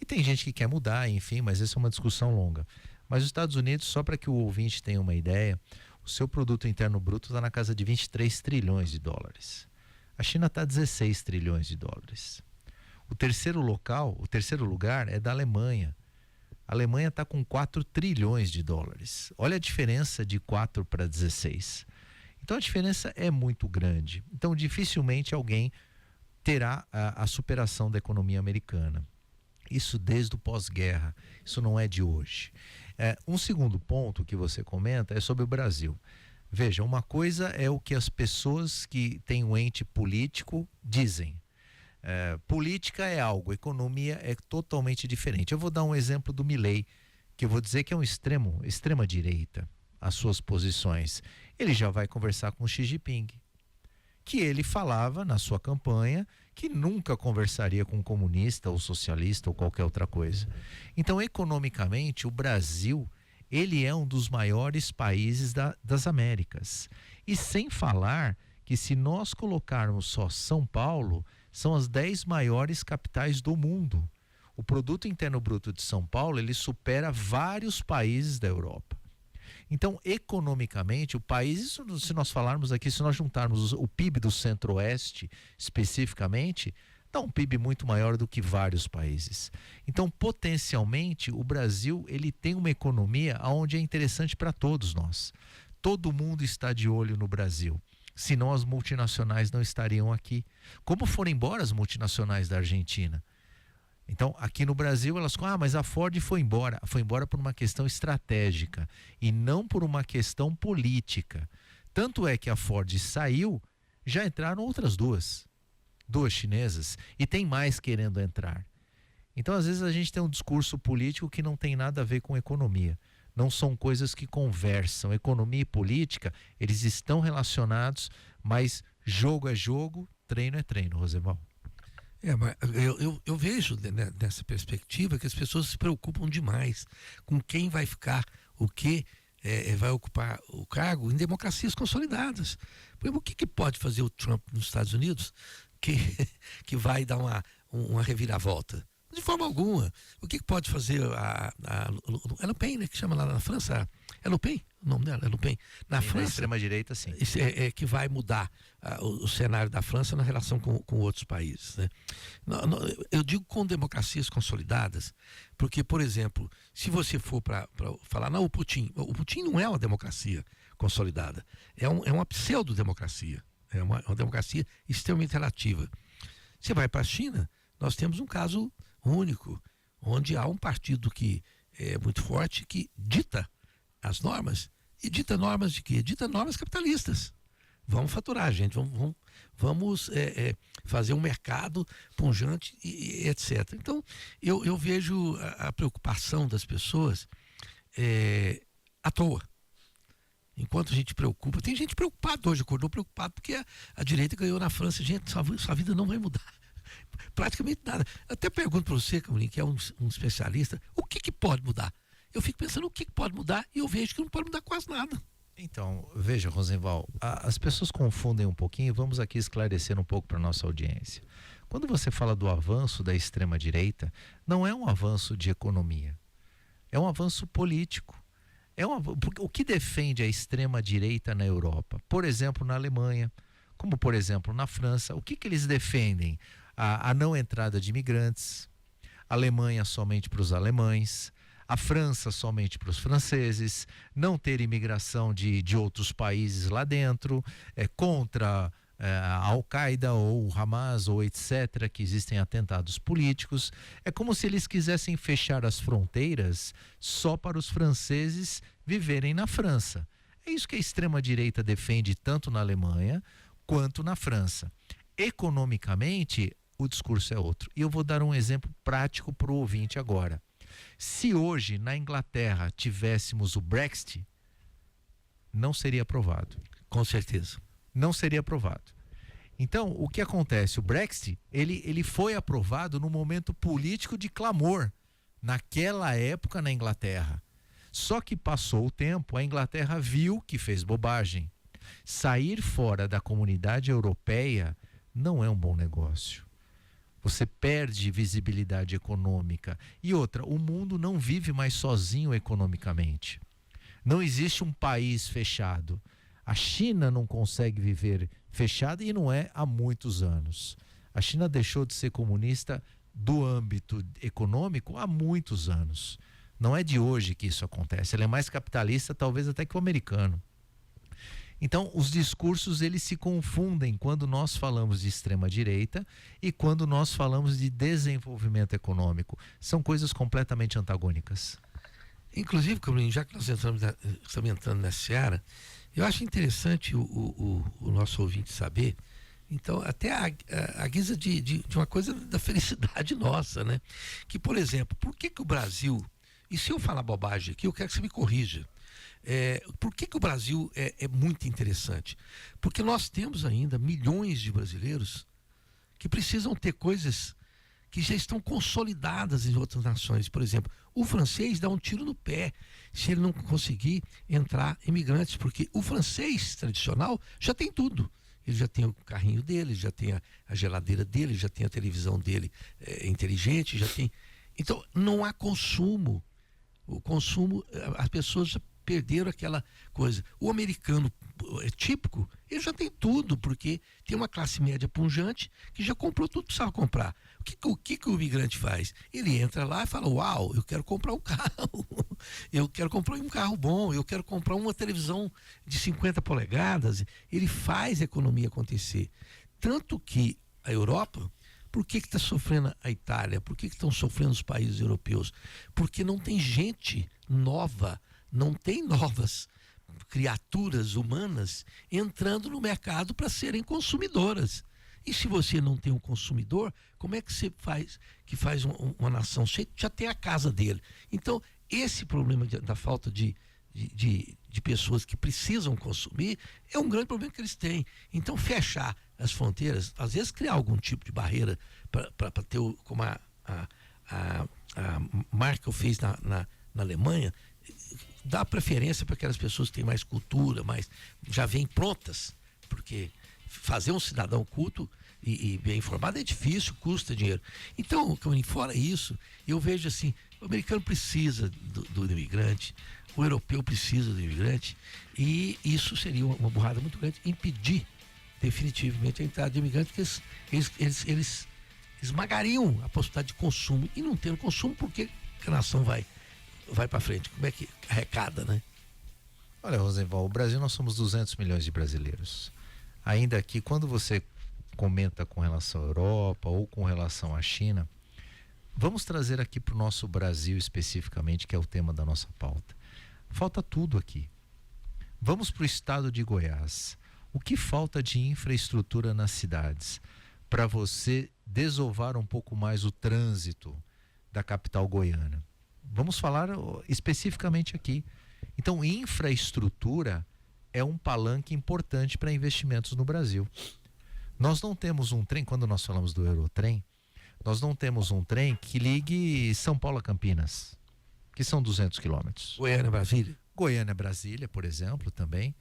E tem gente que quer mudar, enfim, mas essa é uma discussão longa. Mas os Estados Unidos, só para que o ouvinte tenha uma ideia, o seu produto interno bruto está na casa de 23 trilhões de dólares. A China está a 16 trilhões de dólares. O terceiro lugar é da Alemanha. A Alemanha está com 4 trilhões de dólares. Olha a diferença de 4 para 16. Então a diferença é muito grande. Então dificilmente alguém terá a superação da economia americana. Isso desde o pós-guerra, isso não é de hoje. Um segundo ponto que você comenta é sobre o Brasil. Veja, uma coisa é o que as pessoas que têm um ente político dizem. Política é algo, economia é totalmente diferente. Eu vou dar um exemplo do Milei, que eu vou dizer que é um extrema direita, as suas posições. Ele já vai conversar com o Xi Jinping, que ele falava na sua campanha que nunca conversaria com um comunista ou socialista ou qualquer outra coisa. Então, economicamente, o Brasil, ele é um dos maiores países das Américas. E sem falar que, se nós colocarmos só São Paulo, são as 10 maiores capitais do mundo. O produto interno bruto de São Paulo, ele supera vários países da Europa. Então, economicamente, o país, isso, se nós falarmos aqui, se nós juntarmos o PIB do Centro-Oeste especificamente, dá um PIB muito maior do que vários países. Então, potencialmente, o Brasil, ele tem uma economia onde é interessante para todos nós. Todo mundo está de olho no Brasil. Senão as multinacionais não estariam aqui. Como foram embora as multinacionais da Argentina? Então, aqui no Brasil, elas falam, mas a Ford foi embora. Foi embora por uma questão estratégica e não por uma questão política. Tanto é que a Ford saiu, já entraram outras duas chinesas, e tem mais querendo entrar. Então, às vezes, a gente tem um discurso político que não tem nada a ver com economia. Não são coisas que conversam. Economia e política, eles estão relacionados, mas jogo é jogo, treino é treino, Rosenval. Mas eu vejo nessa perspectiva que as pessoas se preocupam demais com quem vai ficar, o que vai ocupar o cargo em democracias consolidadas. Por exemplo, o que pode fazer o Trump nos Estados Unidos que vai dar uma reviravolta? De forma alguma. O que pode fazer a Le Pen, né, que chama lá na França? É Le Pen? O nome dela é Le Pen. Na França, extrema-direita, sim. Que vai mudar o cenário da França na relação com outros países, né? Eu digo com democracias consolidadas, porque, por exemplo, se você for para falar, não, o Putin não é uma democracia consolidada, é uma pseudo-democracia, é uma democracia extremamente relativa. Você vai para a China, nós temos um caso único, onde há um partido que é muito forte, que dita as normas. E dita normas de quê? Dita normas capitalistas. Vamos faturar, gente. vamos fazer um mercado pujante e etc. Então, eu vejo a preocupação das pessoas à toa. Enquanto a gente preocupa, tem gente preocupada hoje, acordou preocupado porque a direita ganhou na França. Gente, sua vida não vai mudar. Praticamente nada. Até pergunto para você, Camille, que é um especialista, o que pode mudar? Eu fico pensando o que pode mudar e eu vejo que não pode mudar quase nada. Então, veja, Rosenval, as pessoas confundem um pouquinho, vamos aqui esclarecer um pouco para nossa audiência. Quando você fala do avanço da extrema-direita, não é um avanço de economia, é um avanço político. O que defende a extrema-direita na Europa? Por exemplo, na Alemanha, como por exemplo na França, o que eles defendem? A não entrada de imigrantes, a Alemanha somente para os alemães, a França somente para os franceses, não ter imigração de outros países lá dentro, contra a Al-Qaeda ou o Hamas ou etc., que existem atentados políticos. É como se eles quisessem fechar as fronteiras só para os franceses viverem na França. É isso que a extrema-direita defende tanto na Alemanha quanto na França. Economicamente, o discurso é outro. E eu vou dar um exemplo prático para o ouvinte agora. Se hoje na Inglaterra tivéssemos o Brexit, não seria aprovado. Com certeza. Não seria aprovado. Então, o que acontece? O Brexit, ele foi aprovado no momento político de clamor, naquela época na Inglaterra. Só que passou o tempo, a Inglaterra viu que fez bobagem. Sair fora da comunidade europeia não é um bom negócio. Você perde visibilidade econômica. E outra, o mundo não vive mais sozinho economicamente. Não existe um país fechado. A China não consegue viver fechada e não é há muitos anos. A China deixou de ser comunista do âmbito econômico há muitos anos. Não é de hoje que isso acontece. Ela é mais capitalista, talvez até que o americano. Então, os discursos eles se confundem quando nós falamos de extrema-direita e quando nós falamos de desenvolvimento econômico. São coisas completamente antagônicas. Inclusive, Camille, já que nós estamos entrando nessa seara, eu acho interessante o nosso ouvinte saber, então, até a guisa de uma coisa da felicidade nossa, né? Que, por exemplo, por que o Brasil, e se eu falar bobagem aqui, eu quero que você me corrija, por que o Brasil é muito interessante? Porque nós temos ainda milhões de brasileiros que precisam ter coisas que já estão consolidadas em outras nações. Por exemplo, o francês dá um tiro no pé se ele não conseguir entrar imigrantes, porque o francês tradicional já tem tudo. Ele já tem o carrinho dele, já tem a geladeira dele, já tem a televisão dele inteligente, já tem... Então, não há consumo. O consumo, as pessoas já perderam aquela coisa. O americano típico, ele já tem tudo, porque tem uma classe média pujante que já comprou tudo que precisava comprar. O que o imigrante faz? Ele entra lá e fala, uau, eu quero comprar um carro, eu quero comprar um carro bom, eu quero comprar uma televisão de 50 polegadas. Ele faz a economia acontecer. Tanto que a Europa, por que está sofrendo a Itália? Por que estão sofrendo os países europeus? Porque não tem gente nova, não tem novas criaturas humanas entrando no mercado para serem consumidoras. E se você não tem um consumidor, como é que você faz uma nação? Você já tem a casa dele. Então, esse problema da falta de pessoas que precisam consumir é um grande problema que eles têm. Então, fechar as fronteiras, às vezes criar algum tipo de barreira para ter, como a Merkel fez na Alemanha, dá preferência para aquelas pessoas que têm mais cultura, já vêm prontas, porque fazer um cidadão culto e bem informado é difícil, custa dinheiro. Então, fora isso, eu vejo assim, o americano precisa do imigrante, o europeu precisa do imigrante, e isso seria uma burrada muito grande, impedir definitivamente a entrada de imigrantes, porque eles esmagariam a possibilidade de consumo, e não tendo consumo, porque a nação vai para frente. Como é que arrecada, né? Olha, Rosenval, o Brasil, nós somos 200 milhões de brasileiros. Ainda que quando você comenta com relação à Europa ou com relação à China, vamos trazer aqui para o nosso Brasil especificamente, que é o tema da nossa pauta. Falta tudo aqui. Vamos para o estado de Goiás. O que falta de infraestrutura nas cidades para você desovar um pouco mais o trânsito da capital goiana? Vamos falar especificamente aqui. Então, infraestrutura é um palanque importante para investimentos no Brasil. Nós não temos um trem, quando nós falamos do Eurotrem, nós não temos um trem que ligue São Paulo a Campinas, que são 200 quilômetros. Goiânia, Brasília. Goiânia, Brasília, por exemplo, também.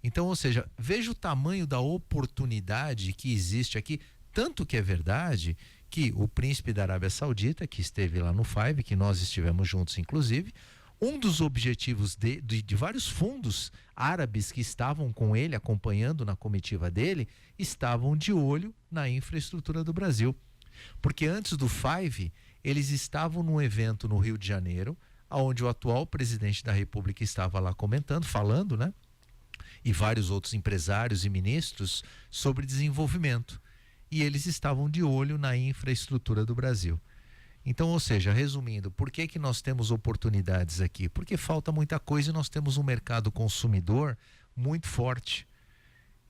Então, ou seja, veja o tamanho da oportunidade que existe aqui, tanto que é verdade que o príncipe da Arábia Saudita, que esteve lá no Five, que nós estivemos juntos inclusive, um dos objetivos de vários fundos árabes que estavam com ele, acompanhando na comitiva dele, estavam de olho na infraestrutura do Brasil. Porque antes do Five, eles estavam num evento no Rio de Janeiro, onde o atual presidente da República estava lá comentando, falando, né? E vários outros empresários e ministros sobre desenvolvimento. E eles estavam de olho na infraestrutura do Brasil. Então, ou seja, resumindo, por que que nós temos oportunidades aqui? Porque falta muita coisa e nós temos um mercado consumidor muito forte.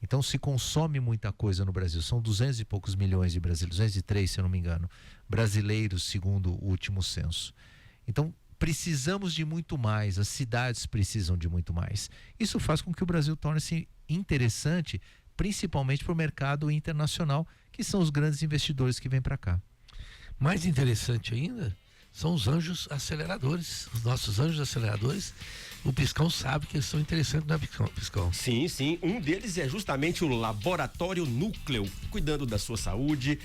Então se consome muita coisa no Brasil. São 200 e poucos milhões de brasileiros, 203, se eu não me engano, brasileiros, segundo o último censo. Então precisamos de muito mais, as cidades precisam de muito mais. Isso faz com que o Brasil torne-se interessante, principalmente para o mercado internacional, que são os grandes investidores que vêm para cá. Mais interessante ainda são os anjos aceleradores, os nossos anjos aceleradores. O Piscão sabe que eles são interessantes, não é, Piscão? Sim, sim. Um deles é justamente o Laboratório Núcleo, cuidando da sua saúde.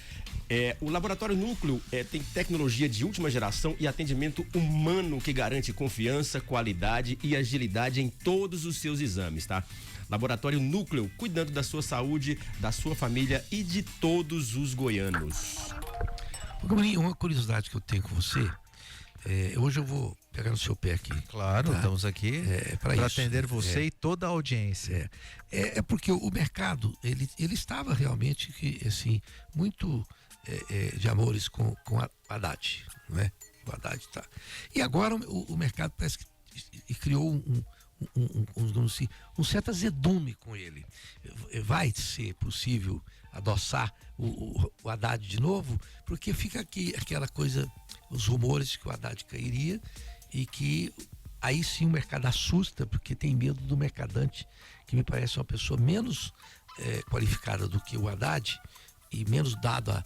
O Laboratório Núcleo tem tecnologia de última geração e atendimento humano que garante confiança, qualidade e agilidade em todos os seus exames, tá? Laboratório Núcleo, cuidando da sua saúde, da sua família e de todos os goianos. Uma curiosidade que eu tenho com você, hoje eu vou pegar no seu pé aqui. Claro, tá? estamos aqui para atender você e toda a audiência. É porque o mercado, ele estava realmente assim, muito de amores com o Haddad, não é? O Haddad tá. E agora o mercado parece que criou um certo azedume com ele. Vai ser possível adoçar o Haddad de novo? Porque fica aqui aquela coisa, os rumores que o Haddad cairia e que aí sim o mercado assusta, porque tem medo do mercadante, que me parece uma pessoa menos qualificada do que o Haddad e menos dado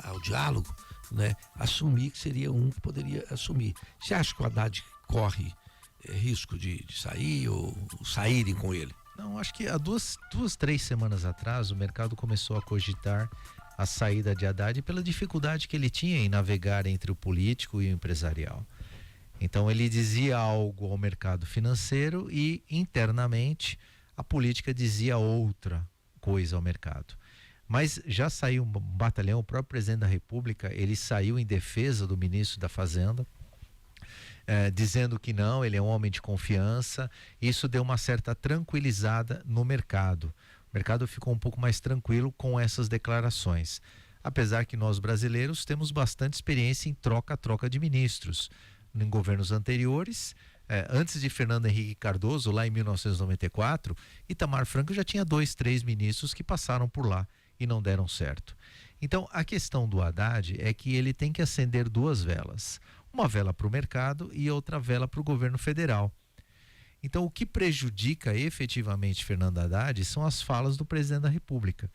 ao diálogo, né? Assumir que seria um que poderia assumir. Você acha que o Haddad corre risco de sair ou saírem com ele? Não, acho que há duas, 3 semanas atrás o mercado começou a cogitar a saída de Haddad pela dificuldade que ele tinha em navegar entre o político e o empresarial. Então ele dizia algo ao mercado financeiro e internamente a política dizia outra coisa ao mercado. Mas já saiu um batalhão, o próprio presidente da República, ele saiu em defesa do ministro da Fazenda, dizendo que não, ele é um homem de confiança. Isso deu uma certa tranquilizada no mercado. O mercado ficou um pouco mais tranquilo com essas declarações. Apesar que nós brasileiros temos bastante experiência em troca de ministros. Em governos anteriores, antes de Fernando Henrique Cardoso, lá em 1994, Itamar Franco já tinha 2, 3 ministros que passaram por lá e não deram certo. Então, a questão do Haddad é que ele tem que acender 2 velas. Uma vela para o mercado e outra vela para o governo federal. Então, o que prejudica efetivamente Fernando Haddad são as falas do presidente da República,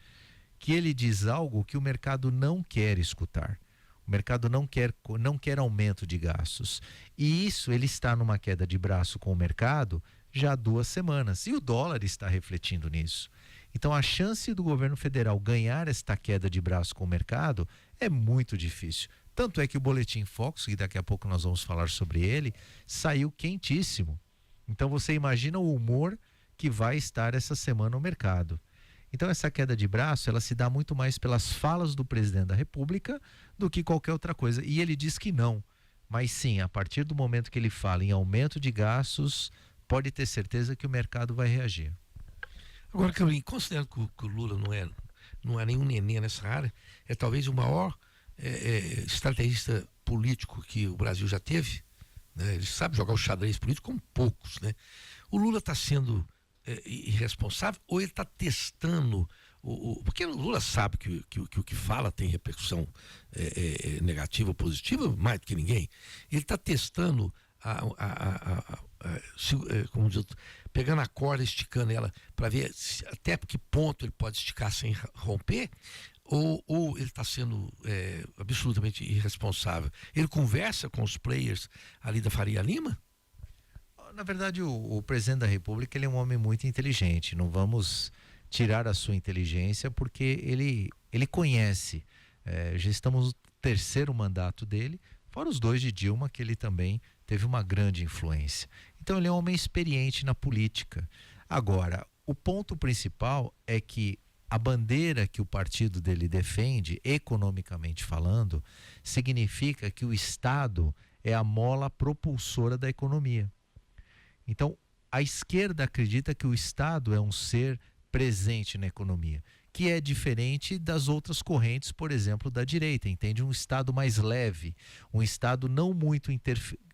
que ele diz algo que o mercado não quer escutar. O mercado não quer aumento de gastos. E isso, ele está numa queda de braço com o mercado já há 2 semanas. E o dólar está refletindo nisso. Então, a chance do governo federal ganhar esta queda de braço com o mercado é muito difícil. Tanto é que o Boletim Focus, que daqui a pouco nós vamos falar sobre ele, saiu quentíssimo. Então você imagina o humor que vai estar essa semana no mercado. Então essa queda de braço, ela se dá muito mais pelas falas do presidente da República do que qualquer outra coisa. E ele diz que não. Mas sim, a partir do momento que ele fala em aumento de gastos, pode ter certeza que o mercado vai reagir. Agora, Carolina, considerando que o Lula não é nenhum neném nessa área, é talvez o maior estrategista político que o Brasil já teve, né? Ele sabe jogar o xadrez político como poucos, né? O Lula está sendo irresponsável, ou ele está testando porque o Lula sabe que o que fala tem repercussão negativa ou positiva mais do que ninguém. Ele está testando como diz, pegando a corda, esticando ela para ver até que ponto ele pode esticar sem romper, ou ele está sendo absolutamente irresponsável. Ele conversa com os players ali da Faria Lima? Na verdade, o presidente da República, ele é um homem muito inteligente. Não vamos tirar a sua inteligência, porque ele conhece. Já estamos no 3º mandato dele, fora os 2 de Dilma, que ele também teve uma grande influência. Então ele é um homem experiente na política. Agora, o ponto principal é que a bandeira que o partido dele defende, economicamente falando, significa que o Estado é a mola propulsora da economia. Então, a esquerda acredita que o Estado é um ser presente na economia, que é diferente das outras correntes, por exemplo, da direita. Entende? Um Estado mais leve, um Estado não muito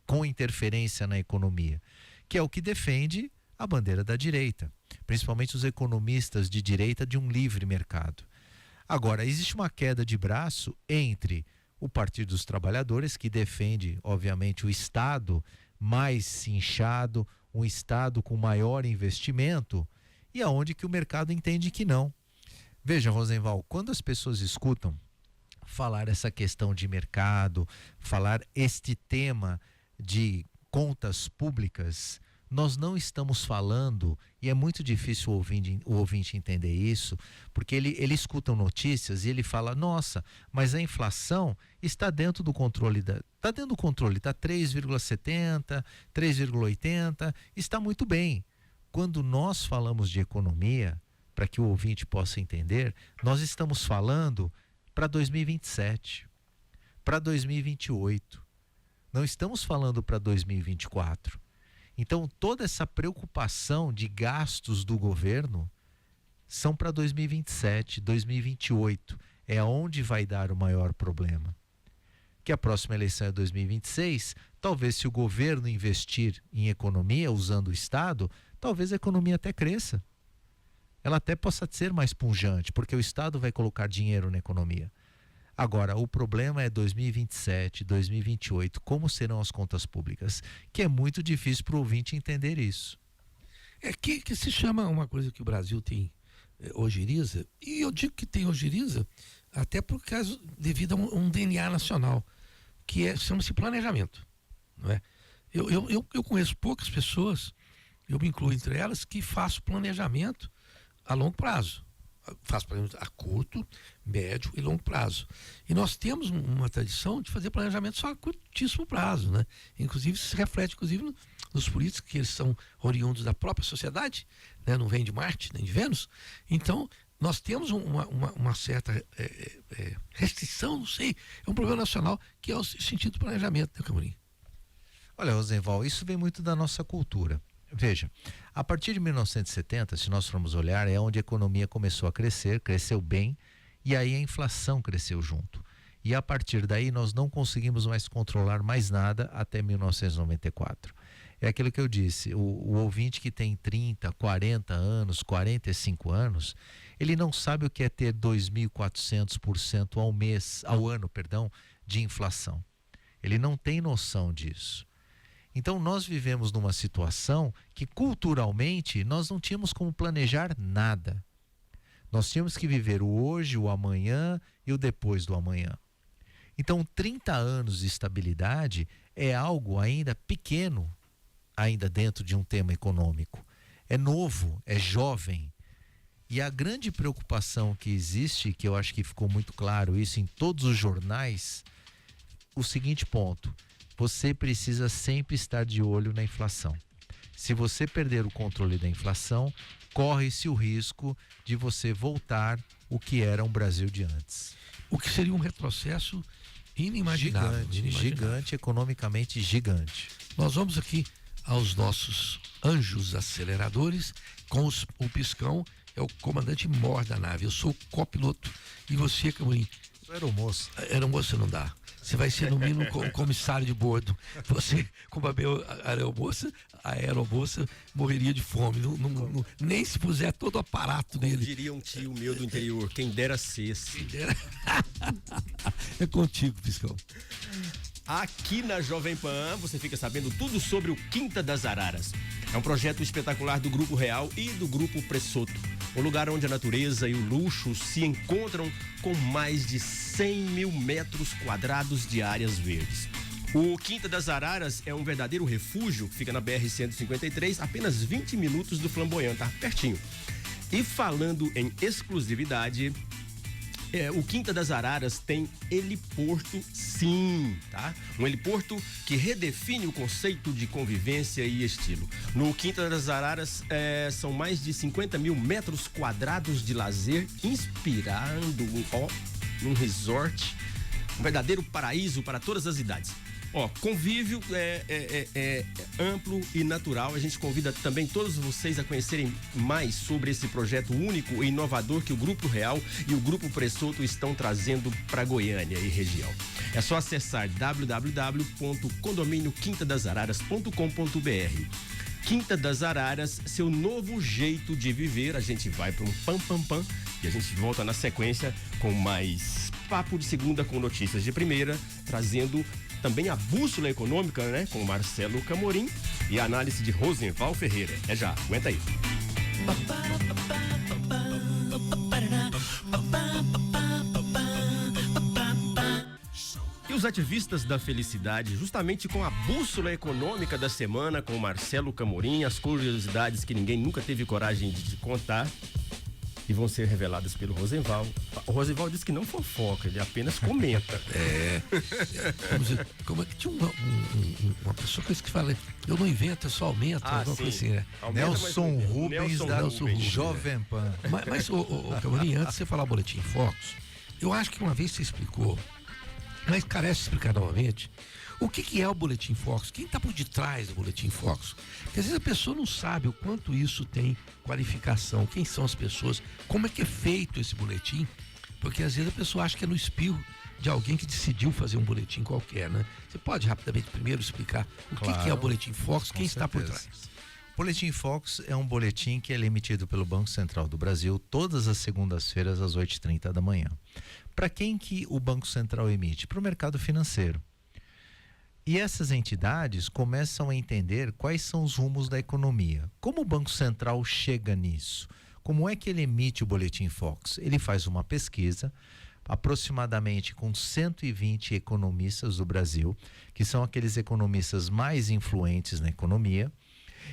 com interferência na economia, que é o que defende a bandeira da direita, principalmente os economistas de direita, de um livre mercado. Agora, existe uma queda de braço entre o Partido dos Trabalhadores, que defende, obviamente, o Estado mais inchado, um Estado com maior investimento, e aonde que o mercado entende que não. Veja, Rosenval, quando as pessoas escutam falar essa questão de mercado, falar este tema de contas públicas, nós não estamos falando, e é muito difícil o ouvinte entender isso, porque ele escuta notícias e ele fala, nossa, mas a inflação está dentro do controle, está dentro do controle, está 3,70, 3,80, está muito bem. Quando nós falamos de economia, para que o ouvinte possa entender, nós estamos falando para 2027, para 2028, não estamos falando para 2024. Então, toda essa preocupação de gastos do governo são para 2027, 2028. É onde vai dar o maior problema. Que a próxima eleição é 2026, talvez se o governo investir em economia, usando o Estado, talvez a economia até cresça. Ela até possa ser mais pujante, porque o Estado vai colocar dinheiro na economia. Agora, o problema é 2027, 2028, como serão as contas públicas, que é muito difícil para o ouvinte entender isso. Que se chama uma coisa que o Brasil tem ojeriza, e eu digo que tem ojeriza até por causa, devido a um DNA nacional, que chama-se planejamento, não é? Eu conheço poucas pessoas, eu me incluo entre elas, que faço planejamento a longo prazo. Faço planejamento a curto, médio e longo prazo. E nós temos uma tradição de fazer planejamento só a curtíssimo prazo, né? Inclusive, isso se reflete nos políticos, que eles são oriundos da própria sociedade, né? Não vêm de Marte nem de Vênus. Então, nós temos uma certa restrição, não sei, é um problema nacional, que é o sentido do planejamento, né, Camorim? Olha, Rosenval, isso vem muito da nossa cultura. Veja, a partir de 1970, se nós formos olhar, é onde a economia começou a crescer, cresceu bem, e aí a inflação cresceu junto. E a partir daí nós não conseguimos mais controlar mais nada até 1994. É aquilo que eu disse, o ouvinte que tem 30, 40 anos, 45 anos, ele não sabe o que é ter 2.400% ao ano, de inflação. Ele não tem noção disso. Então nós vivemos numa situação que culturalmente nós não tínhamos como planejar nada. Nós tínhamos que viver o hoje, o amanhã e o depois do amanhã. Então 30 anos de estabilidade é algo ainda pequeno, ainda dentro de um tema econômico. É novo, é jovem. E a grande preocupação que existe, que eu acho que ficou muito claro isso em todos os jornais, o seguinte ponto: você precisa sempre estar de olho na inflação. Se você perder o controle da inflação, corre-se o risco de você voltar o que era um Brasil de antes. O que seria um retrocesso inimaginável. Gigante, economicamente gigante. Nós vamos aqui aos nossos anjos aceleradores, com o Piscão, é o comandante mor da nave. Eu sou o copiloto. E você, Camorim, Aeromoça. Aeromoça não dá. Você vai ser no mínimo comissário de bordo. Você, como a aeromoça morreria de fome. Nem se puser todo o aparato Como dele. diria um tio meu do interior, quem dera cesse. É contigo, fiscal. Aqui na Jovem Pan, você fica sabendo tudo sobre o Quinta das Araras. É um projeto espetacular do Grupo Real e do Grupo Pressoto. Um lugar onde a natureza e o luxo se encontram com mais de 100 mil metros quadrados de áreas verdes. O Quinta das Araras é um verdadeiro refúgio, fica na BR-153, apenas 20 minutos do Flamboyant, tá pertinho. E falando em exclusividade, o Quinta das Araras tem heliporto, sim, tá? Um heliporto que redefine o conceito de convivência e estilo. No Quinta das Araras são mais de 50 mil metros quadrados de lazer, inspirando num resort, um verdadeiro paraíso para todas as idades. Convívio é amplo e natural. A gente convida também todos vocês a conhecerem mais sobre esse projeto único e inovador que o Grupo Real e o Grupo Pressoto estão trazendo para Goiânia e região. É só acessar www.condomínioquintadasararas.com.br. Quinta das Araras, seu novo jeito de viver. A gente vai para um pam e a gente volta na sequência com mais Papo de Segunda com notícias de primeira, trazendo também a bússola econômica, né, com Marcelo Camorim e a análise de Rosenval Ferreira. É já, aguenta aí. E os ativistas da felicidade, justamente com a bússola econômica da semana, com Marcelo Camorim, as curiosidades que ninguém nunca teve coragem de te contar, e vão ser reveladas pelo Rosenval. O Rosenval disse que não fofoca, ele apenas comenta. Como é que tinha uma pessoa que fala, eu não invento, eu só aumento, alguma coisa assim, né? Nelson Rubens da Jovem Pan. Mas Camorim, antes de você falar o Boletim Focus, eu acho que uma vez você explicou, mas carece de explicar novamente, o que é o Boletim Focus? Quem está por detrás do Boletim Focus? Porque às vezes a pessoa não sabe o quanto isso tem qualificação, quem são as pessoas, como é que é feito esse boletim, porque às vezes a pessoa acha que é no espirro de alguém que decidiu fazer um boletim qualquer, né? Você pode rapidamente primeiro explicar o que é o Boletim Focus, quem está por trás? O Boletim Focus é um boletim que é emitido pelo Banco Central do Brasil todas as segundas-feiras às 8h30 da manhã. Para quem que o Banco Central emite? Para o mercado financeiro. E essas entidades começam a entender quais são os rumos da economia. Como o Banco Central chega nisso? Como é que ele emite o Boletim Focus? Ele faz uma pesquisa, aproximadamente com 120 economistas do Brasil, que são aqueles economistas mais influentes na economia,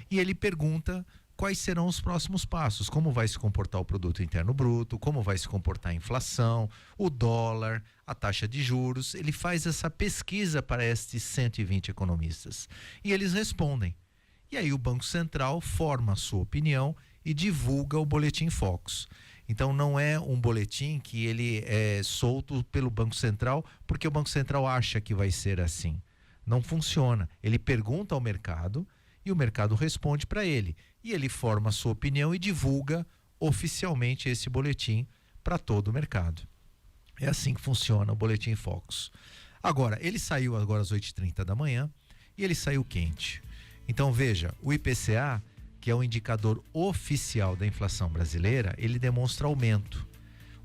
e ele pergunta quais serão os próximos passos, como vai se comportar o produto interno bruto, como vai se comportar a inflação, o dólar, a taxa de juros. Ele faz essa pesquisa para estes 120 economistas e eles respondem. E aí o Banco Central forma a sua opinião e divulga o Boletim Focus. Então não é um boletim que ele é solto pelo Banco Central porque o Banco Central acha que vai ser assim. Não funciona. Ele pergunta ao mercado e o mercado responde para ele. E ele forma a sua opinião e divulga oficialmente esse boletim para todo o mercado. É assim que funciona o Boletim Focus. Agora, ele saiu agora às 8h30 da manhã e ele saiu quente. Então veja, o IPCA, que é o indicador oficial da inflação brasileira, ele demonstra aumento.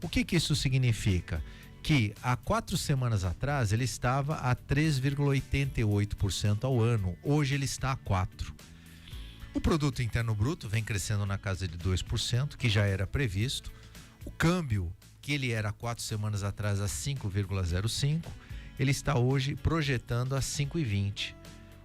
O que isso significa? Que há 4 semanas atrás ele estava a 3,88% ao ano. Hoje ele está a 4%. O produto interno bruto vem crescendo na casa de 2%, que já era previsto. O câmbio, que ele era 4 semanas atrás a 5,05%, ele está hoje projetando a 5,20%.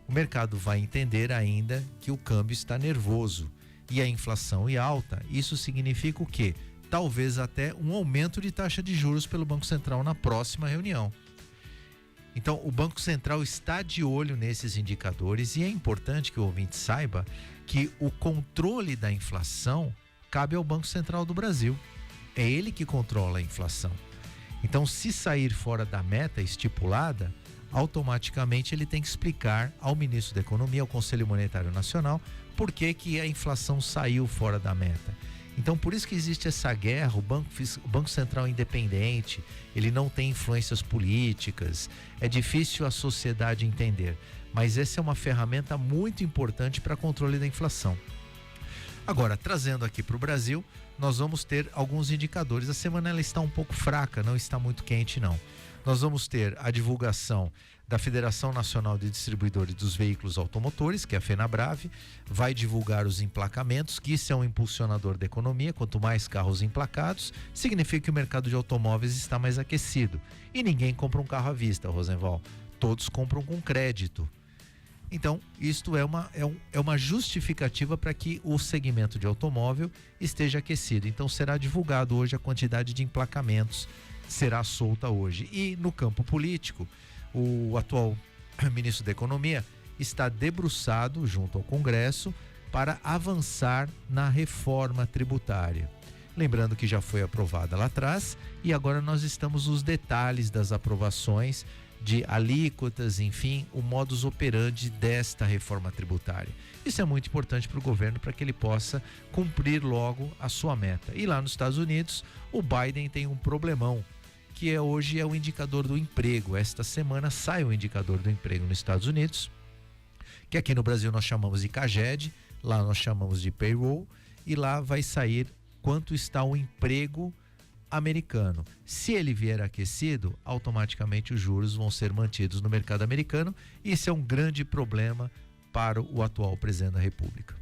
O mercado vai entender ainda que o câmbio está nervoso e a inflação é alta. Isso significa o quê? Talvez até um aumento de taxa de juros pelo Banco Central na próxima reunião. Então, o Banco Central está de olho nesses indicadores e é importante que o ouvinte saiba que o controle da inflação cabe ao Banco Central do Brasil. É ele que controla a inflação. Então, se sair fora da meta estipulada, automaticamente ele tem que explicar ao ministro da Economia, ao Conselho Monetário Nacional, por que a inflação saiu fora da meta. Então, por isso que existe essa guerra. O Banco Central é independente, ele não tem influências políticas, é difícil a sociedade entender, mas essa é uma ferramenta muito importante para controle da inflação. Agora, trazendo aqui para o Brasil, nós vamos ter alguns indicadores. A semana ela está um pouco fraca, não está muito quente não. Nós vamos ter a divulgação da Federação Nacional de Distribuidores dos Veículos Automotores, que é a FenaBrave, vai divulgar os emplacamentos, que isso é um impulsionador da economia. Quanto mais carros emplacados, significa que o mercado de automóveis está mais aquecido. E ninguém compra um carro à vista, Rosenval. Todos compram com crédito. Então, isto é uma justificativa para que o segmento de automóvel esteja aquecido. Então, será divulgado hoje a quantidade de emplacamentos, será solta hoje. E no campo político, o atual ministro da Economia está debruçado junto ao Congresso para avançar na reforma tributária. Lembrando que já foi aprovada lá atrás e agora nós estamos nos detalhes das aprovações de alíquotas, enfim, o modus operandi desta reforma tributária. Isso é muito importante para o governo, para que ele possa cumprir logo a sua meta. E lá nos Estados Unidos, o Biden tem um problemão, que hoje é o indicador do emprego. Esta semana sai o indicador do emprego nos Estados Unidos, que aqui no Brasil nós chamamos de CAGED, lá nós chamamos de payroll, e lá vai sair quanto está o emprego americano. Se ele vier aquecido, automaticamente os juros vão ser mantidos no mercado americano. Isso é um grande problema para o atual presidente da República.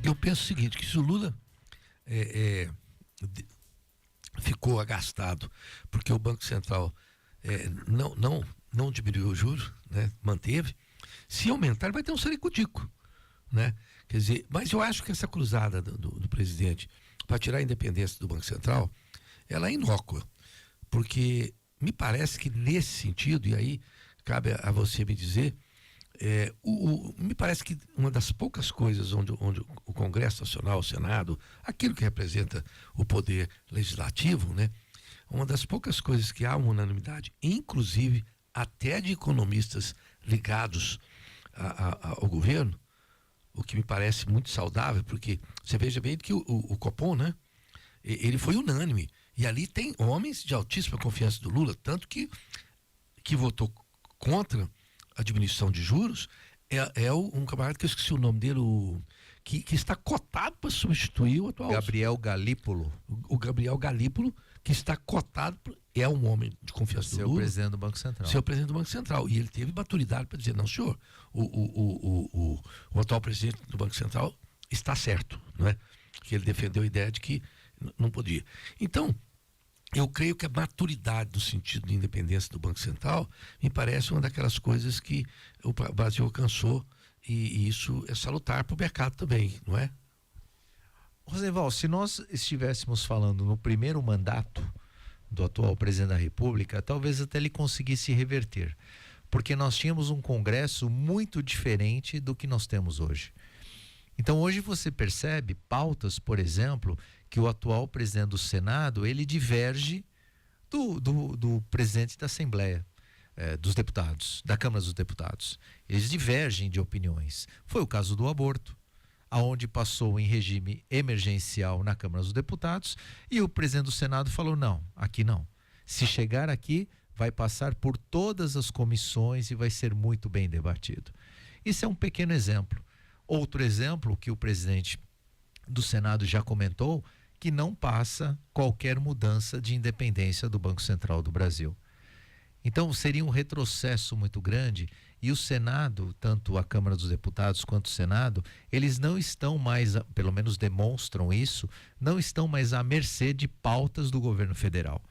Eu penso o seguinte, que se o Lula ficou agastado porque o Banco Central não diminuiu o juro, né, manteve, se aumentar ele vai ter um saricutico, né? Quer dizer, mas eu acho que essa cruzada do presidente para tirar a independência do Banco Central, ela é inócua, porque me parece que nesse sentido, e aí cabe a você me dizer, me parece que uma das poucas coisas onde o Congresso Nacional, o Senado, aquilo que representa o poder legislativo, né, uma das poucas coisas que há uma unanimidade, inclusive até de economistas ligados ao governo, o que me parece muito saudável, porque você veja bem que o Copom, né, ele foi unânime, e ali tem homens de altíssima confiança do Lula, tanto que votou contra a diminuição de juros, um camarada que eu esqueci o nome dele, que está cotado para substituir o atual... Gabriel Galípolo. O Gabriel Galípolo, que está cotado, é um homem de confiança do Lula. Seu presidente do Banco Central. Seu presidente do Banco Central. E ele teve maturidade para dizer, não, senhor, o atual presidente do Banco Central está certo, não é? Que ele defendeu a ideia de que não podia. Então, eu creio que a maturidade no sentido de independência do Banco Central me parece uma daquelas coisas que o Brasil alcançou, e isso é salutar para o mercado também, não é? Rosenval, se nós estivéssemos falando no primeiro mandato do atual presidente da República, talvez até ele conseguisse reverter, porque nós tínhamos um Congresso muito diferente do que nós temos hoje. Então hoje você percebe pautas, por exemplo, que o atual presidente do Senado, ele diverge do presidente da Assembleia, dos deputados, da Câmara dos Deputados. Eles divergem de opiniões. Foi o caso do aborto, aonde passou em regime emergencial na Câmara dos Deputados, e o presidente do Senado falou, não, aqui não. Se chegar aqui, vai passar por todas as comissões e vai ser muito bem debatido. Isso é um pequeno exemplo. Outro exemplo que o presidente do Senado já comentou, que não passa qualquer mudança de independência do Banco Central do Brasil. Então seria um retrocesso muito grande, e o Senado, tanto a Câmara dos Deputados quanto o Senado, eles não estão mais, pelo menos demonstram isso, não estão mais à mercê de pautas do governo federal.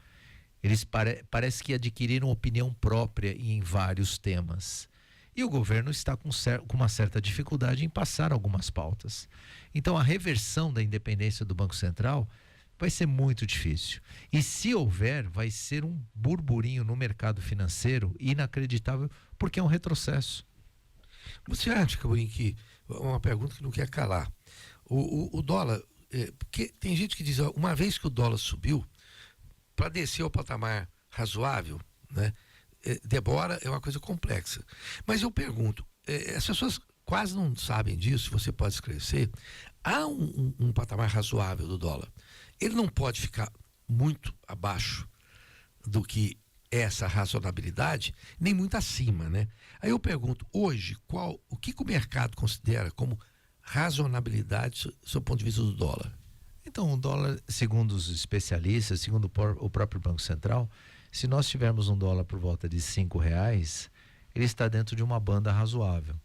Eles parece que adquiriram opinião própria em vários temas. E o governo está com uma certa dificuldade em passar algumas pautas. Então a reversão da independência do Banco Central vai ser muito difícil. E se houver, vai ser um burburinho no mercado financeiro inacreditável, porque é um retrocesso. Você acha, Caburim, que uma pergunta que não quer calar, o dólar, porque tem gente que diz, ó, uma vez que o dólar subiu, para descer ao patamar razoável, né, demora, é uma coisa complexa. Mas eu pergunto, as pessoas quase não sabem disso, você pode esclarecer, há um patamar razoável do dólar. Ele não pode ficar muito abaixo do que é essa razonabilidade, nem muito acima, né? Aí eu pergunto, hoje, o que o mercado considera como razonabilidade do seu ponto de vista do dólar? Então, o dólar, segundo os especialistas, segundo o próprio Banco Central, se nós tivermos um dólar por volta de R$5, ele está dentro de uma banda razoável.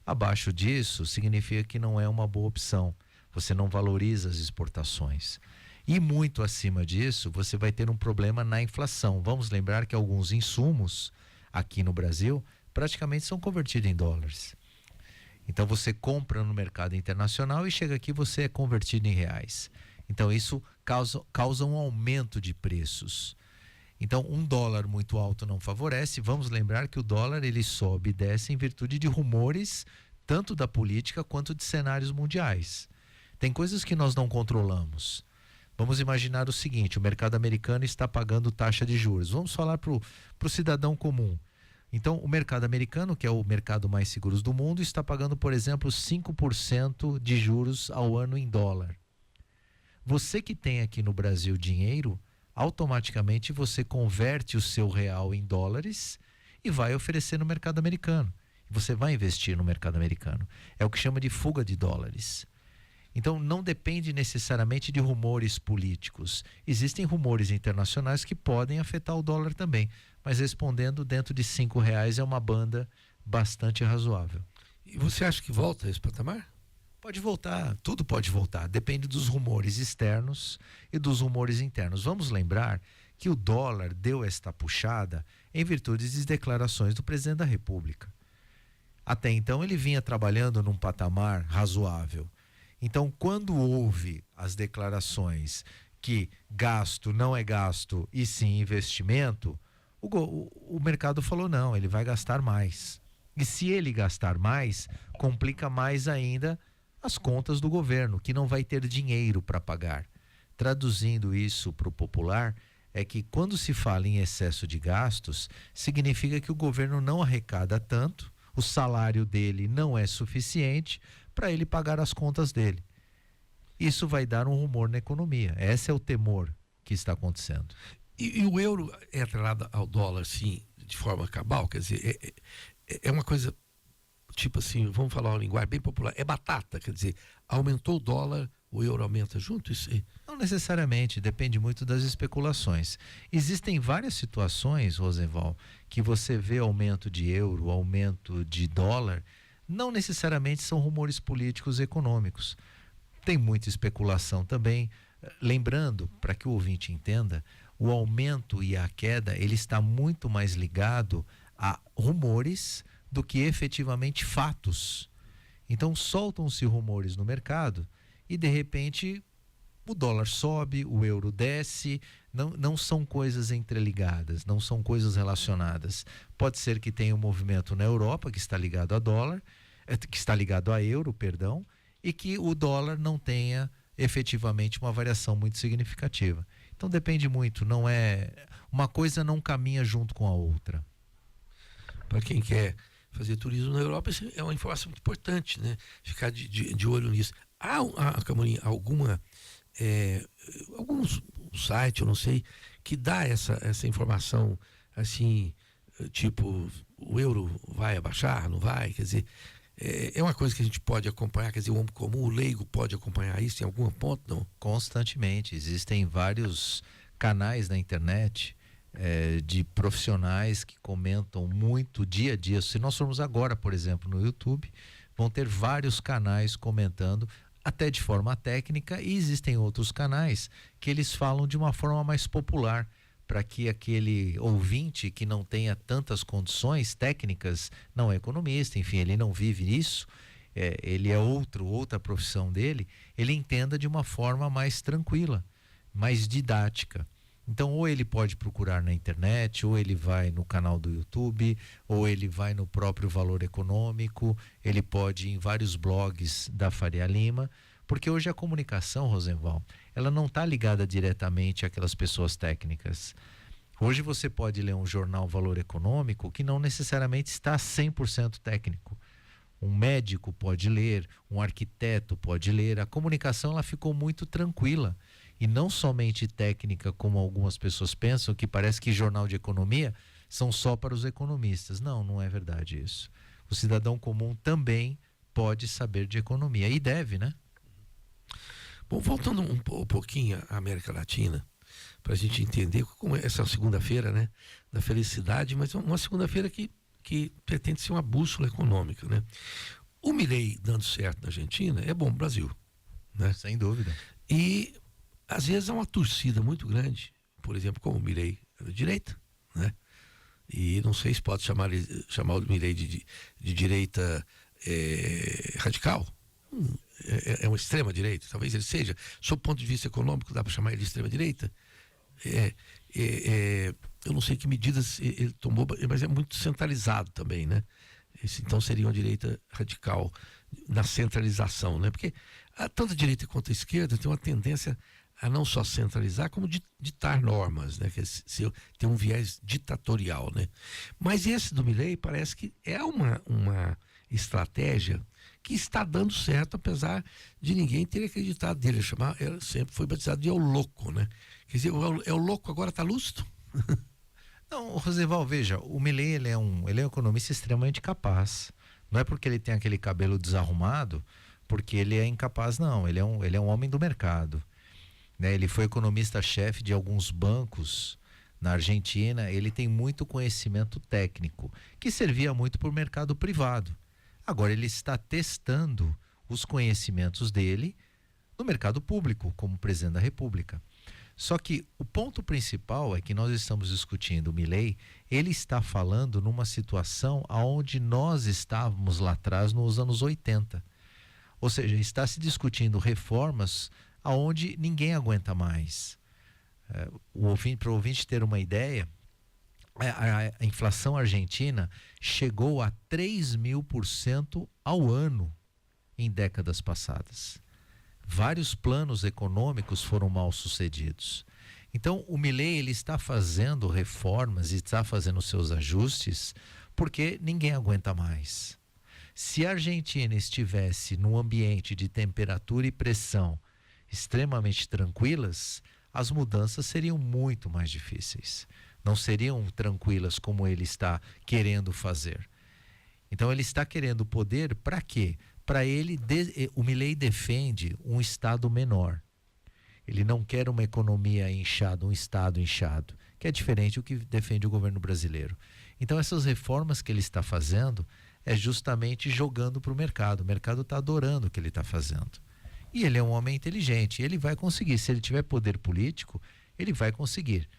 Abaixo disso, significa que não é uma boa opção. Você não valoriza as exportações. E muito acima disso, você vai ter um problema na inflação. Vamos lembrar que alguns insumos aqui no Brasil praticamente são convertidos em dólares. Então você compra no mercado internacional e chega aqui você é convertido em reais. Então isso causa um aumento de preços. Então um dólar muito alto não favorece. Vamos lembrar que o dólar ele sobe e desce em virtude de rumores tanto da política quanto de cenários mundiais. Tem coisas que nós não controlamos. Vamos imaginar o seguinte, o mercado americano está pagando taxa de juros. Vamos falar para o cidadão comum. Então, o mercado americano, que é o mercado mais seguro do mundo, está pagando, por exemplo, 5% de juros ao ano em dólar. Você que tem aqui no Brasil dinheiro, automaticamente você converte o seu real em dólares e vai oferecer no mercado americano. Você vai investir no mercado americano. É o que chama de fuga de dólares. Então, não depende necessariamente de rumores políticos. Existem rumores internacionais que podem afetar o dólar também. Mas respondendo, dentro de R$5 é uma banda bastante razoável. E você acha que volta a esse patamar? Pode voltar, tudo pode voltar. Depende dos rumores externos e dos rumores internos. Vamos lembrar que o dólar deu esta puxada em virtude das declarações do presidente da República. Até então ele vinha trabalhando num patamar razoável. Então, quando houve as declarações que gasto não é gasto e sim investimento, o mercado falou não, ele vai gastar mais. E se ele gastar mais, complica mais ainda as contas do governo, que não vai ter dinheiro para pagar. Traduzindo isso para o popular, é que quando se fala em excesso de gastos, significa que o governo não arrecada tanto, o salário dele não é suficiente para ele pagar as contas dele. Isso vai dar um rumor na economia. Esse é o temor que está acontecendo. E o euro é atrelado ao dólar, assim, de forma cabal? Quer dizer, é uma coisa, tipo assim, vamos falar uma linguagem bem popular, é batata, quer dizer, aumentou o dólar, o euro aumenta junto? Isso aí? Não necessariamente, depende muito das especulações. Existem várias situações, Rosenval, que você vê aumento de euro, aumento de dólar, não necessariamente são rumores políticos e econômicos. Tem muita especulação também. Lembrando, para que o ouvinte entenda, o aumento e a queda, ele está muito mais ligado a rumores do que efetivamente fatos. Então soltam-se rumores no mercado e de repente o dólar sobe, o euro desce, não são coisas entreligadas, não são coisas relacionadas. Pode ser que tenha um movimento na Europa que está ligado a dólar, que está ligado a euro, perdão, e que o dólar não tenha efetivamente uma variação muito significativa. Então depende muito, não é, uma coisa não caminha junto com a outra. Para quem quer fazer turismo na Europa, isso é uma informação muito importante, né? Ficar de olho nisso. Há, Camorim, algum site, eu não sei, que dá essa informação assim, tipo, o euro vai abaixar, não vai? Quer dizer, é uma coisa que a gente pode acompanhar, quer dizer, o homem comum, o leigo pode acompanhar isso em algum ponto, não? Constantemente, existem vários canais na internet de profissionais que comentam muito dia a dia. Se nós formos agora, por exemplo, no YouTube, vão ter vários canais comentando até de forma técnica, e existem outros canais que eles falam de uma forma mais popular, para que aquele ouvinte que não tenha tantas condições técnicas, não é economista, enfim, ele não vive nisso, ele é outra profissão dele, ele entenda de uma forma mais tranquila, mais didática. Então, ou ele pode procurar na internet, ou ele vai no canal do YouTube, ou ele vai no próprio Valor Econômico, ele pode ir em vários blogs da Faria Lima, porque hoje a comunicação, Rosenval, ela não está ligada diretamente àquelas pessoas técnicas. Hoje você pode ler um jornal Valor Econômico que não necessariamente está 100% técnico. um médico pode ler, um arquiteto pode ler. A comunicação ela ficou muito tranquila e não somente técnica, como algumas pessoas pensam, que parece que jornal de economia são só para os economistas. Não, não é verdade isso. O cidadão comum também pode saber de economia e deve, né? Bom, voltando um pouquinho à América Latina, para a gente entender como essa segunda-feira, né, da felicidade, mas uma segunda-feira que pretende ser uma bússola econômica, né? O Milei dando certo na Argentina é bom para o Brasil, né? Sem dúvida. E às vezes há uma torcida muito grande, por exemplo, como o Milei é da direita, né? E não sei se pode chamar o Milei de direita radical. É uma extrema direita, talvez ele seja. Sob o ponto de vista econômico, dá para chamar ele de extrema direita. Eu não sei que medidas ele tomou, mas é muito centralizado também, né? Então seria uma direita radical na centralização, né? Porque tanto a direita quanto a esquerda tem uma tendência a não só centralizar, como ditar normas, né? Tem um viés ditatorial, né? Mas esse do Milei parece que é uma estratégia que está dando certo, apesar de ninguém ter acreditado dele. Ele sempre foi batizado de El Louco, né? Quer dizer, o El Louco agora está lúcido? Não, Rosival, veja, o Milei ele é um economista extremamente capaz. Não é porque ele tem aquele cabelo desarrumado, porque ele é incapaz, não. Ele é um homem do mercado, né? Ele foi economista-chefe de alguns bancos na Argentina. Ele tem muito conhecimento técnico, que servia muito para o mercado privado. Agora ele está testando os conhecimentos dele no mercado público, como presidente da República. Só que o ponto principal é que nós estamos discutindo o Milei, ele está falando numa situação onde nós estávamos lá atrás nos anos 80. Ou seja, está se discutindo reformas aonde ninguém aguenta mais. Para o ouvinte ter uma ideia, a inflação argentina chegou a 3.000% ao ano em décadas passadas. Vários planos econômicos foram mal sucedidos. Então, o Milei ele está fazendo reformas e está fazendo seus ajustes porque ninguém aguenta mais. Se a Argentina estivesse num ambiente de temperatura e pressão extremamente tranquilas, as mudanças seriam muito mais difíceis. Não seriam tranquilas como ele está querendo fazer. Então ele está querendo poder para quê? Para ele, o Milei defende um Estado menor. Ele não quer uma economia inchada, um Estado inchado, que é diferente do que defende o governo brasileiro. Então essas reformas que ele está fazendo é justamente jogando para o mercado. O mercado está adorando o que ele está fazendo. E ele é um homem inteligente, ele vai conseguir. Se ele tiver poder político, ele vai conseguir.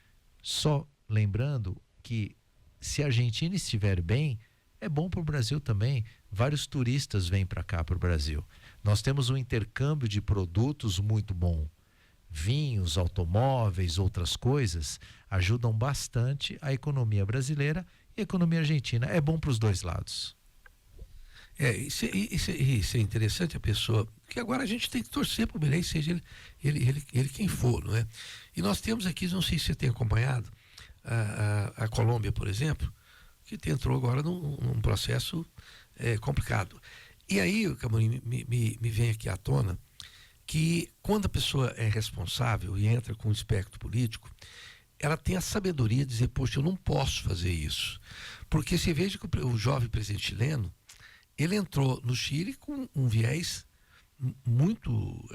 Só lembrando que se a Argentina estiver bem, é bom para o Brasil também. Vários turistas vêm para cá, para o Brasil. Nós temos um intercâmbio de produtos muito bom. Vinhos, automóveis, outras coisas ajudam bastante a economia brasileira e a economia argentina. É bom para os dois lados. Isso é interessante, a pessoa, que agora a gente tem que torcer para o Milei, seja ele quem for, não é? E nós temos aqui, não sei se você tem acompanhado, a Colômbia, por exemplo, que entrou agora num processo complicado. E aí, Camorim, me vem aqui à tona que quando a pessoa é responsável e entra com um espectro político, ela tem a sabedoria de dizer, poxa, eu não posso fazer isso. Porque você veja que o jovem presidente chileno, ele entrou no Chile com um viés muito...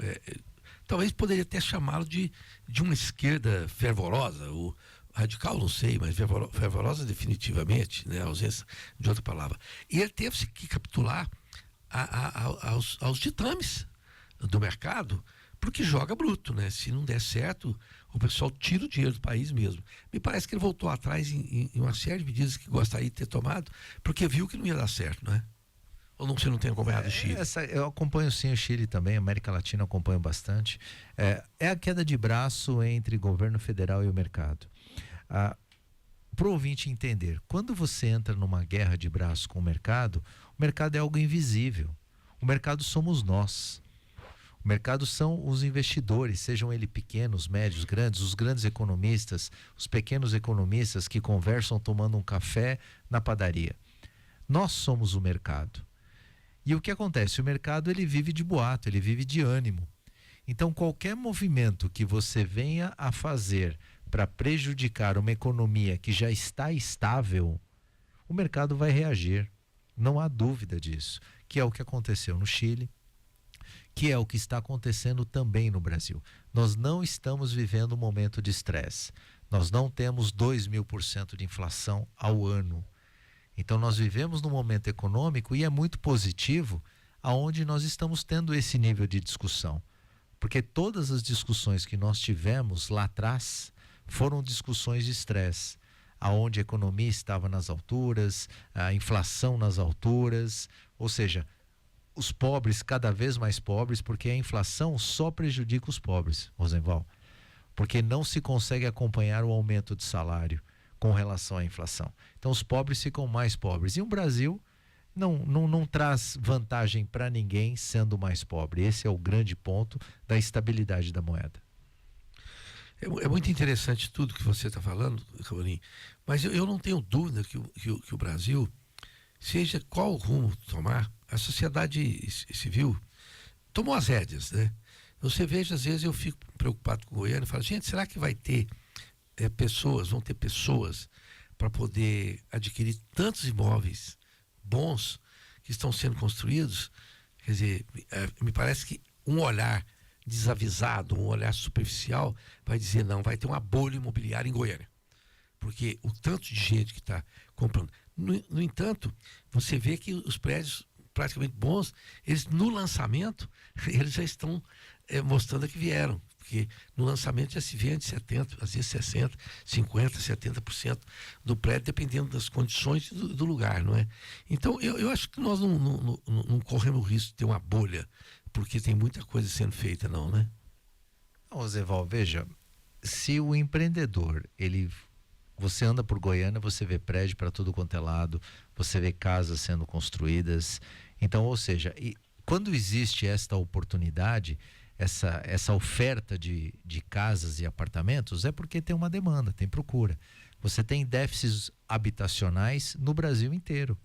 talvez poderia até chamá-lo de uma esquerda fervorosa, ou radical, não sei, mas fervorosa definitivamente, né? A ausência de outra palavra. E ele teve que capitular aos ditames do mercado, porque joga bruto, né? Se não der certo, o pessoal tira o dinheiro do país mesmo. Me parece que ele voltou atrás em uma série de medidas que gostaria de ter tomado, porque viu que não ia dar certo, não é? Ou não, você não tem acompanhado o Chile? Eu acompanho sim o Chile também, a América Latina acompanho bastante. É a queda de braço entre governo federal e o mercado. Para o ouvinte entender, quando você entra numa guerra de braço com o mercado é algo invisível. O mercado somos nós. O mercado são os investidores, sejam eles pequenos, médios, grandes, os grandes economistas, os pequenos economistas que conversam tomando um café na padaria. Nós somos o mercado. E o que acontece? O mercado ele vive de boato, ele vive de ânimo. Então, qualquer movimento que você venha a fazer para prejudicar uma economia que já está estável, o mercado vai reagir. Não há dúvida disso. Que é o que aconteceu no Chile, que é o que está acontecendo também no Brasil. Nós não estamos vivendo um momento de estresse. Nós não temos 2.000% de inflação ao ano. Então, nós vivemos num momento econômico e é muito positivo aonde nós estamos tendo esse nível de discussão. Porque todas as discussões que nós tivemos lá atrás foram discussões de estresse, aonde a economia estava nas alturas, a inflação nas alturas, ou seja, os pobres cada vez mais pobres, porque a inflação só prejudica os pobres, Rosenval, porque não se consegue acompanhar o aumento de salário com relação à inflação. Então os pobres ficam mais pobres. E o Brasil não traz vantagem para ninguém sendo mais pobre. Esse é o grande ponto da estabilidade da moeda. É muito interessante tudo que você está falando, Caroline, mas eu não tenho dúvida que o Brasil, seja qual rumo tomar, a sociedade civil tomou as rédeas, né? Você veja, às vezes eu fico preocupado com o Goiânia e falo, gente, será que vai ter vão ter pessoas para poder adquirir tantos imóveis bons que estão sendo construídos? Quer dizer, me parece que um olhar desavisado, um olhar superficial vai dizer, não, vai ter uma bolha imobiliária em Goiânia, porque o tanto de gente que está comprando. No entanto, você vê que os prédios praticamente bons, eles no lançamento, eles já estão mostrando que vieram, porque no lançamento já se vende 70%, às vezes 60%, 50%, 70% do prédio, dependendo das condições do lugar, não é? Então, eu acho que nós não corremos o risco de ter uma bolha, porque tem muita coisa sendo feita, não, né? Não, Zeval, veja, se o empreendedor, você anda por Goiânia, você vê prédio para tudo quanto é lado, você vê casas sendo construídas. Então, ou seja, quando existe esta oportunidade, essa oferta de casas e apartamentos, é porque tem uma demanda, tem procura. Você tem déficits habitacionais no Brasil inteiro.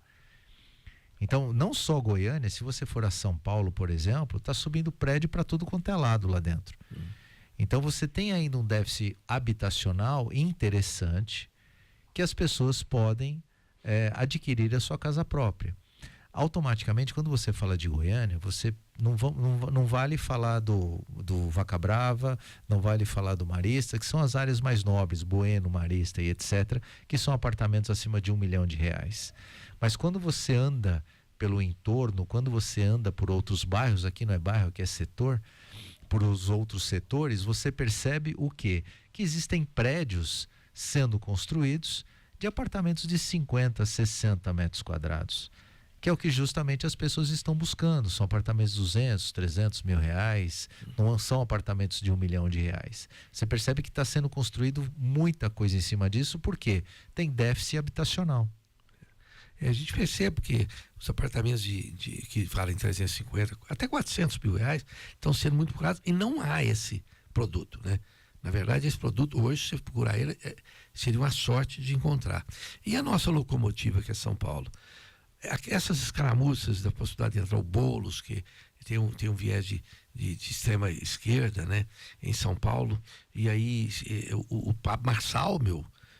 Então, não só Goiânia, se você for a São Paulo, por exemplo, está subindo prédio para tudo quanto é lado lá dentro. Então, você tem ainda um déficit habitacional interessante que as pessoas podem adquirir a sua casa própria. Automaticamente, quando você fala de Goiânia, você não vale falar do Vaca Brava, não vale falar do Marista, que são as áreas mais nobres, Bueno, Marista e etc., que são apartamentos acima de R$1 milhão. Mas quando você anda pelo entorno, quando você anda por outros bairros, aqui não é bairro, aqui é setor, por os outros setores, você percebe o quê? Que existem prédios sendo construídos de apartamentos de 50, 60 metros quadrados, que é o que justamente as pessoas estão buscando. São apartamentos de 200, 300 mil reais, não são apartamentos de R$1 milhão. Você percebe que está sendo construído muita coisa em cima disso, porque tem déficit habitacional. A gente percebe que os apartamentos que falam em 350, até 400 mil reais, estão sendo muito procurados e não há esse produto, né? Na verdade, esse produto, hoje, se você procurar ele, seria uma sorte de encontrar. E a nossa locomotiva, que é São Paulo? Essas escaramuças da possibilidade de entrar o Boulos, que tem um viés de extrema esquerda, né, em São Paulo, e aí o Pablo Marçal,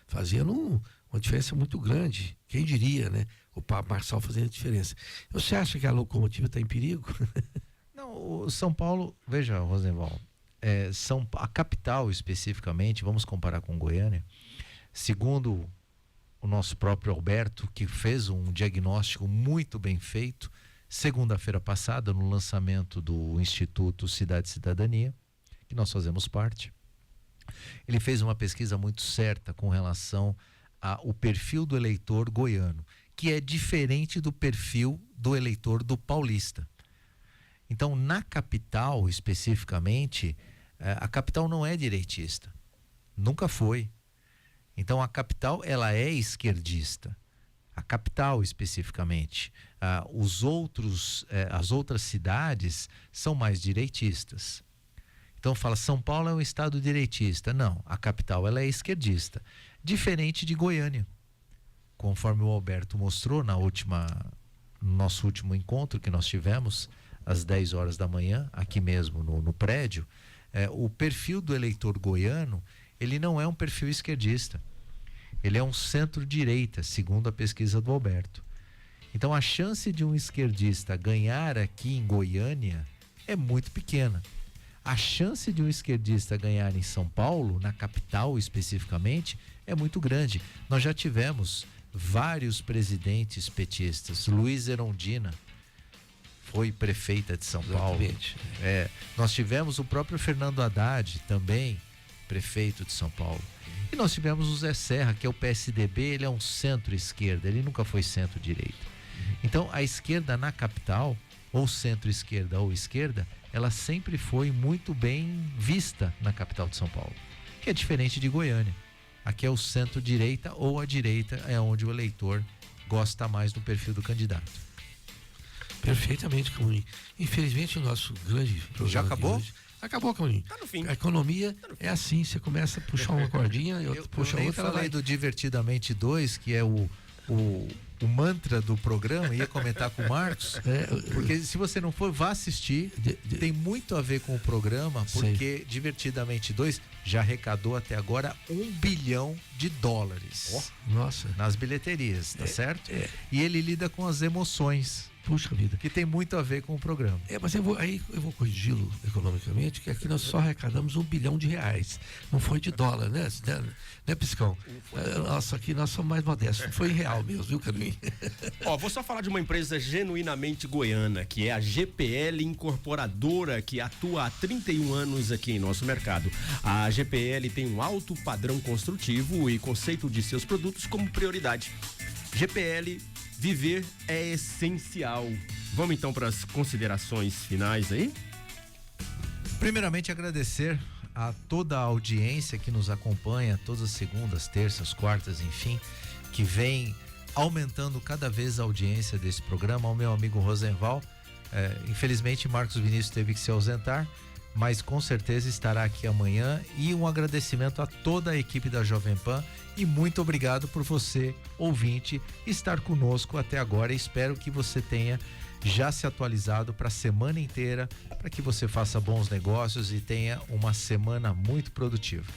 fazendo uma diferença muito grande. Quem diria, né? O Pablo Marçal fazendo diferença. Você acha que a locomotiva está em perigo? Não, o São Paulo, veja, Rosenval, a capital especificamente, vamos comparar com Goiânia, segundo o nosso próprio Alberto, que fez um diagnóstico muito bem feito, segunda-feira passada, no lançamento do Instituto Cidade e Cidadania, que nós fazemos parte, ele fez uma pesquisa muito certa com relação ao perfil do eleitor goiano, que é diferente do perfil do eleitor do paulista. Então, na capital, especificamente, a capital não é direitista. Nunca foi. Então, a capital, ela é esquerdista. A capital, especificamente. As outras cidades são mais direitistas. Então, fala, São Paulo é um estado direitista. Não, a capital, ela é esquerdista. Diferente de Goiânia. Conforme o Alberto mostrou na no nosso último encontro que nós tivemos, às 10 horas da manhã, aqui mesmo no prédio, o perfil do eleitor goiano, ele não é um perfil esquerdista. Ele é um centro-direita, segundo a pesquisa do Alberto. Então a chance de um esquerdista ganhar aqui em Goiânia é muito pequena. A chance de um esquerdista ganhar em São Paulo, na capital especificamente, é muito grande. Nós já tivemos vários presidentes petistas. Luiz Erundina foi prefeita de São Paulo. Nós tivemos o próprio Fernando Haddad, também prefeito de São Paulo. E nós tivemos o Zé Serra, que é o PSDB, ele é um centro-esquerda, ele nunca foi centro-direita. Então, a esquerda na capital, ou centro-esquerda ou esquerda, ela sempre foi muito bem vista na capital de São Paulo, que é diferente de Goiânia. Aqui é o centro-direita ou a direita, é onde o eleitor gosta mais do perfil do candidato. Perfeitamente, Camurim. Infelizmente, o nosso grande programa já acabou? Hoje, acabou, Camurim. Tá no fim. A economia é assim, você começa a puxar uma cordinha e outra puxa eu outra. Eu falei do Divertidamente 2, que é o mantra do programa, ia comentar com o Marcos, porque se você não for, vá assistir, tem muito a ver com o programa, porque Divertidamente 2 já arrecadou até agora $1 bilhão. Nossa. Nas bilheterias, tá certo? E ele lida com as emoções. Puxa vida. Que tem muito a ver com o programa. Mas eu vou corrigi-lo economicamente, que aqui nós só arrecadamos R$1 bilhão. Não foi de dólar, né? Né, Piscão? Nossa, aqui nós somos mais modestos. Foi em real mesmo, viu, Caminho? Vou só falar de uma empresa genuinamente goiana, que é a GPL Incorporadora, que atua há 31 anos aqui em nosso mercado. A GPL tem um alto padrão construtivo e conceito de seus produtos como prioridade. GPL, viver é essencial. Vamos então para as considerações finais aí? Primeiramente, agradecer a toda a audiência que nos acompanha todas as segundas, terças, quartas, enfim, que vem aumentando cada vez a audiência desse programa. Ao meu amigo Rosenval, infelizmente Marcos Vinícius teve que se ausentar, mas com certeza estará aqui amanhã. E um agradecimento a toda a equipe da Jovem Pan e muito obrigado por você, ouvinte, estar conosco até agora. Espero que você tenha já se atualizado para a semana inteira, para que você faça bons negócios e tenha uma semana muito produtiva.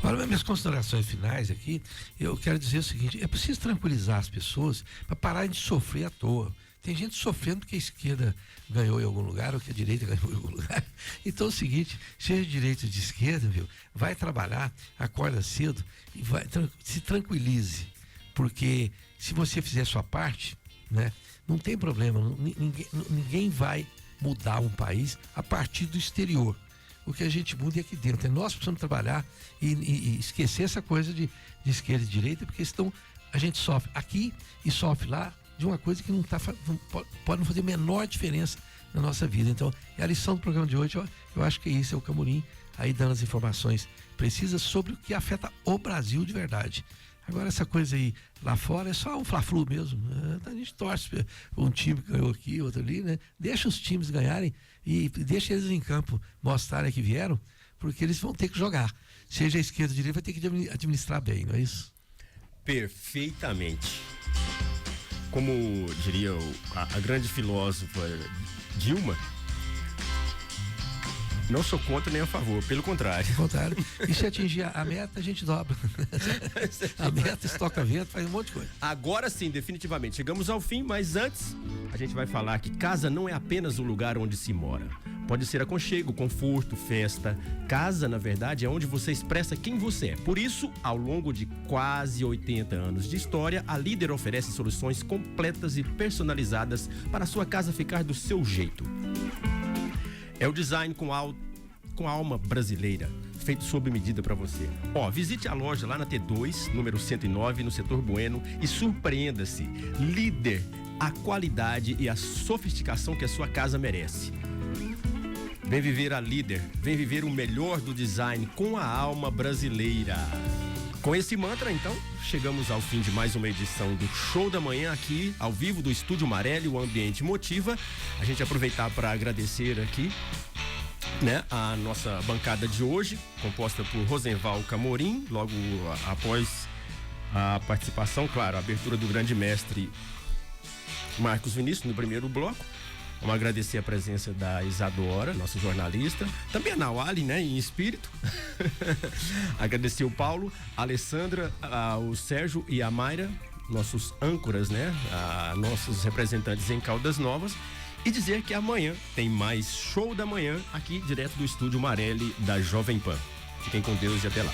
Olha, minhas considerações finais aqui, eu quero dizer o seguinte: é preciso tranquilizar as pessoas para pararem de sofrer à toa. Tem gente sofrendo porque a esquerda ganhou em algum lugar ou que a direita ganhou em algum lugar. Então é o seguinte, seja de direita ou de esquerda, viu? Vai trabalhar, acorda cedo e se tranquilize. Porque se você fizer a sua parte, né, não tem problema, ninguém vai mudar um país a partir do exterior. O que a gente muda é aqui dentro. Nós precisamos trabalhar e esquecer essa coisa de esquerda e direita, porque senão a gente sofre aqui e sofre lá de uma coisa que pode não fazer a menor diferença na nossa vida. Então, é a lição do programa de hoje, eu acho que é isso, é o Camurim aí dando as informações precisas sobre o que afeta o Brasil de verdade. Agora, essa coisa aí lá fora é só um fla-flu mesmo, né? A gente torce para um time que ganhou aqui, outro ali, né? Deixa os times ganharem e deixa eles em campo mostrarem que vieram, porque eles vão ter que jogar. Seja a esquerda ou a direita, vai ter que administrar bem, não é isso? Perfeitamente. Como diria a grande filósofa Dilma, não sou contra nem a favor, pelo contrário. Pelo contrário. E se atingir a meta, a gente dobra. A meta, estoca vento, faz um monte de coisa. Agora sim, definitivamente, chegamos ao fim, mas antes a gente vai falar que casa não é apenas o lugar onde se mora. Pode ser aconchego, conforto, festa. Casa, na verdade, é onde você expressa quem você é. Por isso, ao longo de quase 80 anos de história, a Líder oferece soluções completas e personalizadas para a sua casa ficar do seu jeito. É o design com alma brasileira, feito sob medida para você. Visite a loja lá na T2, número 109, no setor Bueno, e surpreenda-se. Líder, a qualidade e a sofisticação que a sua casa merece. Vem viver a Líder, vem viver o melhor do design com a alma brasileira. Com esse mantra, então, chegamos ao fim de mais uma edição do Show da Manhã aqui, ao vivo do Estúdio Marelli, o Ambiente Motiva. A gente aproveitar para agradecer aqui, né, a nossa bancada de hoje, composta por Rosenval Camorim, logo após a participação, claro, a abertura do grande mestre Marcos Vinícius no primeiro bloco. Vamos agradecer a presença da Isadora, nossa jornalista. Também a Nawali, né, em espírito. Agradecer o Paulo, a Alessandra, o Sérgio e a Mayra, nossos âncoras, né, nossos representantes em Caldas Novas. E dizer que amanhã tem mais Show da Manhã aqui direto do estúdio Marelli da Jovem Pan. Fiquem com Deus e até lá.